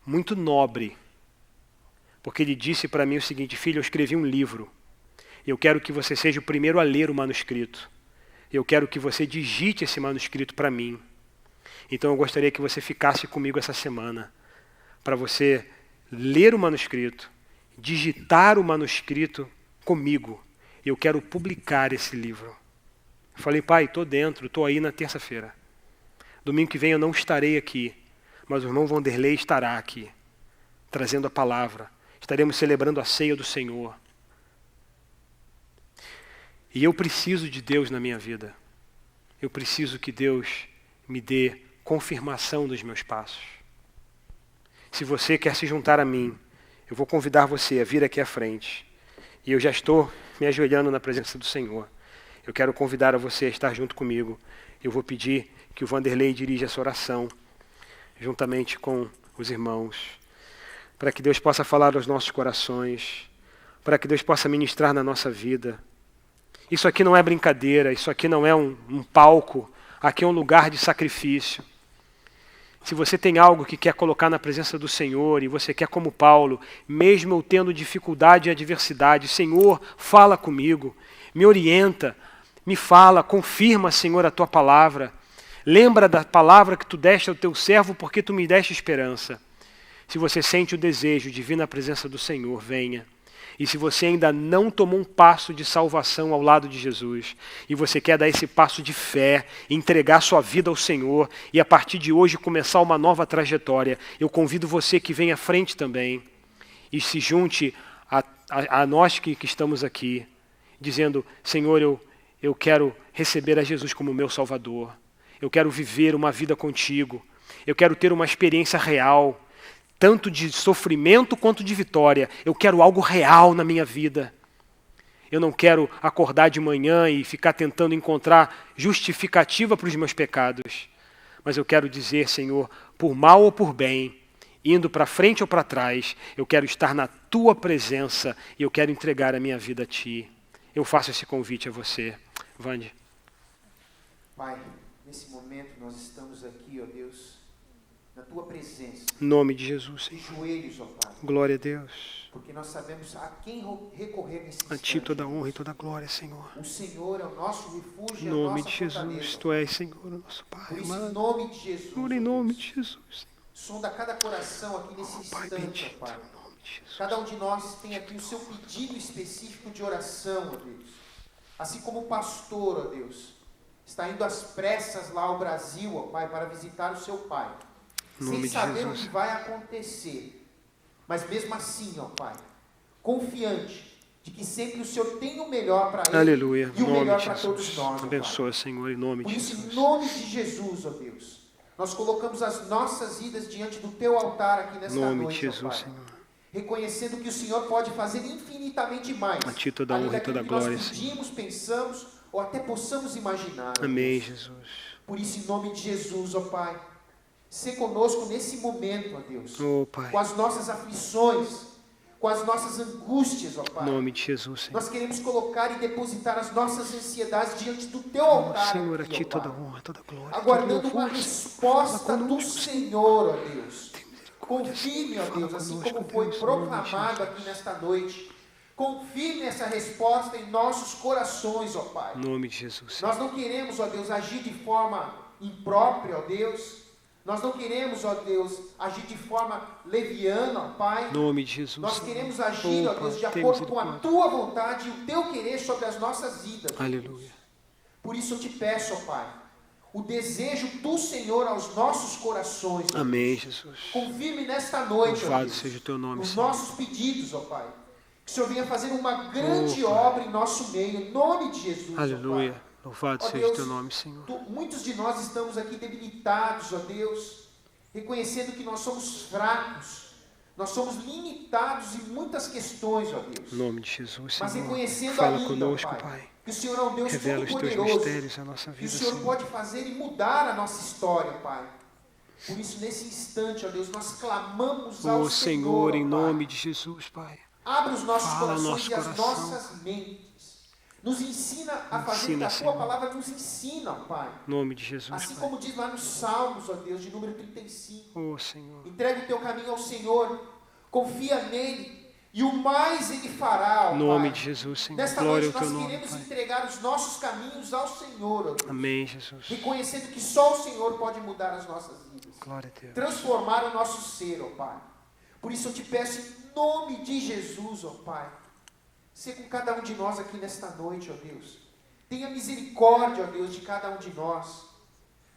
muito nobre. Porque ele disse para mim o seguinte: filho, eu escrevi um livro. Eu quero que você seja o primeiro a ler o manuscrito. Eu quero que você digite esse manuscrito para mim. Então eu gostaria que você ficasse comigo essa semana, para você ler o manuscrito, digitar o manuscrito comigo. Eu quero publicar esse livro. Eu falei: pai, estou dentro, estou aí na terça-feira. Domingo que vem eu não estarei aqui, mas o irmão Vanderlei estará aqui, trazendo a palavra. Estaremos celebrando a ceia do Senhor. E eu preciso de Deus na minha vida. Eu preciso que Deus me dê confirmação dos meus passos. Se você quer se juntar a mim, eu vou convidar você a vir aqui à frente. E eu já estou me ajoelhando na presença do Senhor. Eu quero convidar a você a estar junto comigo. Eu vou pedir que o Vanderlei dirija essa oração, juntamente com os irmãos, para que Deus possa falar aos nossos corações, para que Deus possa ministrar na nossa vida. Isso aqui não é brincadeira, isso aqui não é um palco, aqui é um lugar de sacrifício. Se você tem algo que quer colocar na presença do Senhor e você quer, como Paulo, mesmo eu tendo dificuldade e adversidade, Senhor, fala comigo, me orienta, me fala, confirma, Senhor, a tua palavra. Lembra da palavra que tu deste ao teu servo porque tu me deste esperança. Se você sente o desejo de vir na presença do Senhor, venha. E se você ainda não tomou um passo de salvação ao lado de Jesus, e você quer dar esse passo de fé, entregar sua vida ao Senhor, e a partir de hoje começar uma nova trajetória, eu convido você que venha à frente também, e se junte a nós que estamos aqui, dizendo: Senhor, eu quero receber a Jesus como meu Salvador, eu quero viver uma vida contigo, eu quero ter uma experiência real, tanto de sofrimento quanto de vitória. Eu quero algo real na minha vida. Eu não quero acordar de manhã e ficar tentando encontrar justificativa para os meus pecados. Mas eu quero dizer, Senhor, por mal ou por bem, indo para frente ou para trás, eu quero estar na tua presença e eu quero entregar a minha vida a ti. Eu faço esse convite a você. Vande.
Pai, nesse momento nós estamos aqui, ó Deus, na tua presença.
Em nome de Jesus,
De
Senhor.
joelhos, ó Pai.
Glória a Deus.
Porque nós sabemos a quem recorrer nesse
A ti
instante.
toda honra e toda glória, Senhor.
O Senhor é o nosso refúgio
Em
e a
nome
nossa
de Jesus,
fortaleza.
tu és, Senhor, o nosso Pai
Por isso, em
amado.
nome de Jesus,
Senhor, em
ó
nome
Deus,
de Jesus,
sonda cada coração aqui nesse
Pai
instante,
bendito,
ó Pai.
em nome de Jesus.
Cada um de nós tem aqui o seu pedido específico de oração, ó Deus. Assim como o pastor, ó Deus, está indo às pressas lá ao Brasil, ó Pai, para visitar o seu pai.
Em nome
Sem
de
saber o
Jesus.
que vai acontecer. Mas mesmo assim, ó Pai, confiante de que sempre o Senhor tem o melhor para ele
Aleluia.
e o
Em nome
melhor
de
para todos
Jesus.
nós, ó Pai.
Abençoa, Senhor, em nome
Por
de
isso, em
Jesus.
nome de Jesus, ó Deus, nós colocamos as nossas vidas diante do Teu altar aqui
Em
nesta
nome de
noite, ó
Jesus,
Pai.
Senhor.
Reconhecendo que o Senhor pode fazer infinitamente mais.
A ti toda a
além
honra e
daquilo
toda a
que nós
glória, Senhor.
pedimos, pensamos ou até possamos imaginar. ó
Amém,
Deus.
Jesus.
Por isso, em nome de Jesus, ó Pai, Sê conosco nesse momento, ó Deus.
Oh, Pai.
Com as nossas aflições, com as nossas angústias, ó
Em
Pai.
nome de Jesus, Senhor.
Nós queremos colocar e depositar as nossas ansiedades diante do Teu altar.
Senhor, a
aqui,
Ti
ó
toda
Pai.
honra, toda glória.
Aguardando
toda
uma
louvor.
resposta do Senhor, ó Deus.
Confirme,
Confirme, ó Deus, assim
conosco,
como foi
Deus, em nome de
proclamado
Jesus.
aqui nesta noite. Confirme essa resposta em nossos corações, ó Pai.
Em nome de Jesus, Senhor.
Nós não queremos, ó Deus, agir de forma imprópria, ó Deus. Nós não queremos, ó Deus, agir de forma leviana, ó Pai.
Em nome de Jesus,
Nós
Senhor.
queremos agir, ó
Oh,
Deus,
Pai,
de
tem
acordo com a
misericórdia.
Tua vontade e o Teu querer sobre as nossas vidas.
Aleluia.
Por isso eu te peço, ó Pai, o desejo do Senhor aos nossos corações. ó
Amém,
Deus.
Jesus.
Confirme nesta noite, ó
Louvado
Deus,
seja o Teu nome,
os
Senhor.
nossos pedidos, ó Pai. Que o Senhor venha fazer uma grande
Oh, Pai.
obra em nosso meio, em nome de Jesus, ó
Aleluia.
Pai.
Louvado
Ó
seja
Deus,
o Teu nome, Senhor.
Muitos de nós estamos aqui debilitados, ó Deus, reconhecendo que nós somos fracos, nós somos limitados em muitas questões, ó Deus.
Em nome de Jesus,
Mas
Senhor.
reconhecendo
Fala
ainda,
conosco,
Pai,
Pai.
que o Senhor é um Deus
Revela os Teus
todo-poderoso,
mistérios na nossa
que o
vida,
Senhor
Senhor.
pode fazer e mudar a nossa história, Pai. Por isso, nesse instante, ó Deus, nós clamamos ao
Oh,
Senhor,
Senhor, em
ó
nome
Pai.
de Jesus, Pai.
Abre os nossos
Fala
corações
nosso
e as
coração.
nossas mentes. Nos ensina a fazer
Ensina,
da Tua
Senhor.
palavra, nos ensina, ó Pai.
Em nome de Jesus,
Assim
Pai.
como diz lá nos Salmos, ó Deus, de número 35.
Oh, Senhor.
Entrega o teu caminho ao Senhor, confia nele, e o mais ele fará, ó
Em nome
Pai.
de Jesus, Senhor.
Nesta
Glória
noite
ao
nós
Teu nome,
queremos
Pai.
entregar os nossos caminhos ao Senhor, ó Deus.
Amém, Jesus.
Reconhecendo que só o Senhor pode mudar as nossas vidas.
Glória a Deus.
Transformar o nosso ser, ó Pai. Por isso eu te peço em nome de Jesus, ó Pai. Ser com cada um de nós aqui nesta noite, ó Deus. Tenha misericórdia, ó Deus, de cada um de nós.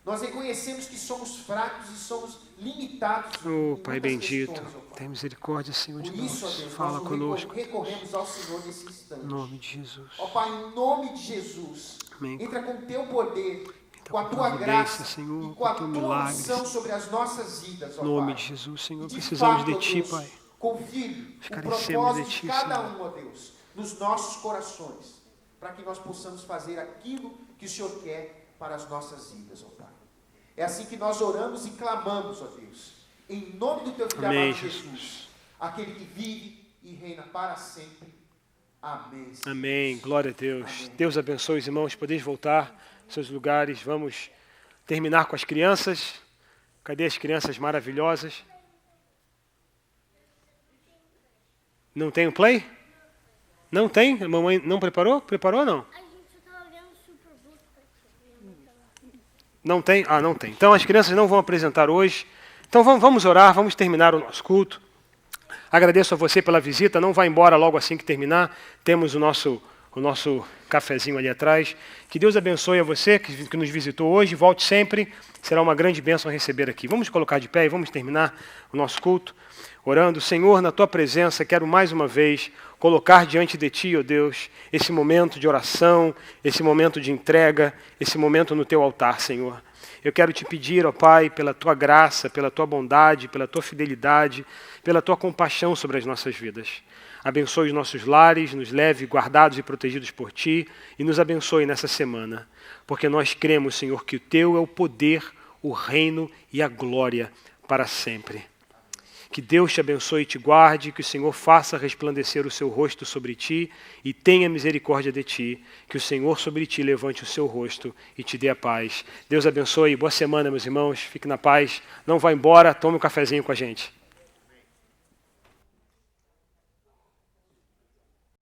Nós reconhecemos que somos fracos e somos limitados.
Oh,
em
Pai
muitas
bendito.
questões, ó Pai.
Tem misericórdia, Senhor, de
Por isso, ó
nós.
Deus,
Fala
nós
conosco.
recorremos ao Senhor nesse instante.
Em nome de Jesus.
Ó Pai, em nome de Jesus,
Amém.
entra com o teu poder,
Entra
com a
com
tua
providência,
graça
Senhor,
e com a
com teu
tua
milagre.
unção sobre as nossas vidas, ó
Em nome
Pai.
de Jesus, Senhor.
E
Precisamos
fato,
de
ó
Ti,
Deus,
Pai.
confirme o
Carecemos
propósito
de
de
Ti,
cada
Senhor.
um, ó Deus, nos nossos corações, para que nós possamos fazer aquilo que o Senhor quer para as nossas vidas, ó Pai. É assim que nós oramos e clamamos, ó Deus, em nome do Teu Filho
Amém,
amado
Jesus.
Jesus, aquele que vive e reina para sempre. Amém. Senhor.
Amém. Glória a Deus.
Amém.
Deus abençoe os irmãos. Podeis voltar aos seus lugares. Vamos terminar com as crianças. Cadê as crianças maravilhosas? Não tem o play? Não tem? A mamãe não preparou? Preparou ou não?
A gente tá olhando Super Book pra
Não tem? Ah, não tem. Então as crianças não vão apresentar hoje. Então vamos orar, vamos terminar o nosso culto. Agradeço a você pela visita. Não vá embora logo assim que terminar. Temos o nosso cafezinho ali atrás. Que Deus abençoe a você que nos visitou hoje. Volte sempre. Será uma grande bênção receber aqui. Vamos colocar de pé e vamos terminar o nosso culto. Orando, Senhor, na Tua presença, quero mais uma vez colocar diante de Ti, ó Deus, esse momento de oração, esse momento de entrega, esse momento no Teu altar, Senhor. Eu quero Te pedir, ó Pai, pela Tua graça, pela Tua bondade, pela Tua fidelidade, pela Tua compaixão sobre as nossas vidas. Abençoe os nossos lares, nos leve guardados e protegidos por Ti e nos abençoe nessa semana, porque nós cremos, Senhor, que o Teu é o poder, o reino e a glória para sempre. Que Deus te abençoe e te guarde, que o Senhor faça resplandecer o seu rosto sobre ti e tenha misericórdia de ti, que o Senhor sobre ti levante o seu rosto e te dê a paz. Deus abençoe, boa semana, meus irmãos, fique na paz, não vá embora, tome um cafezinho com a gente.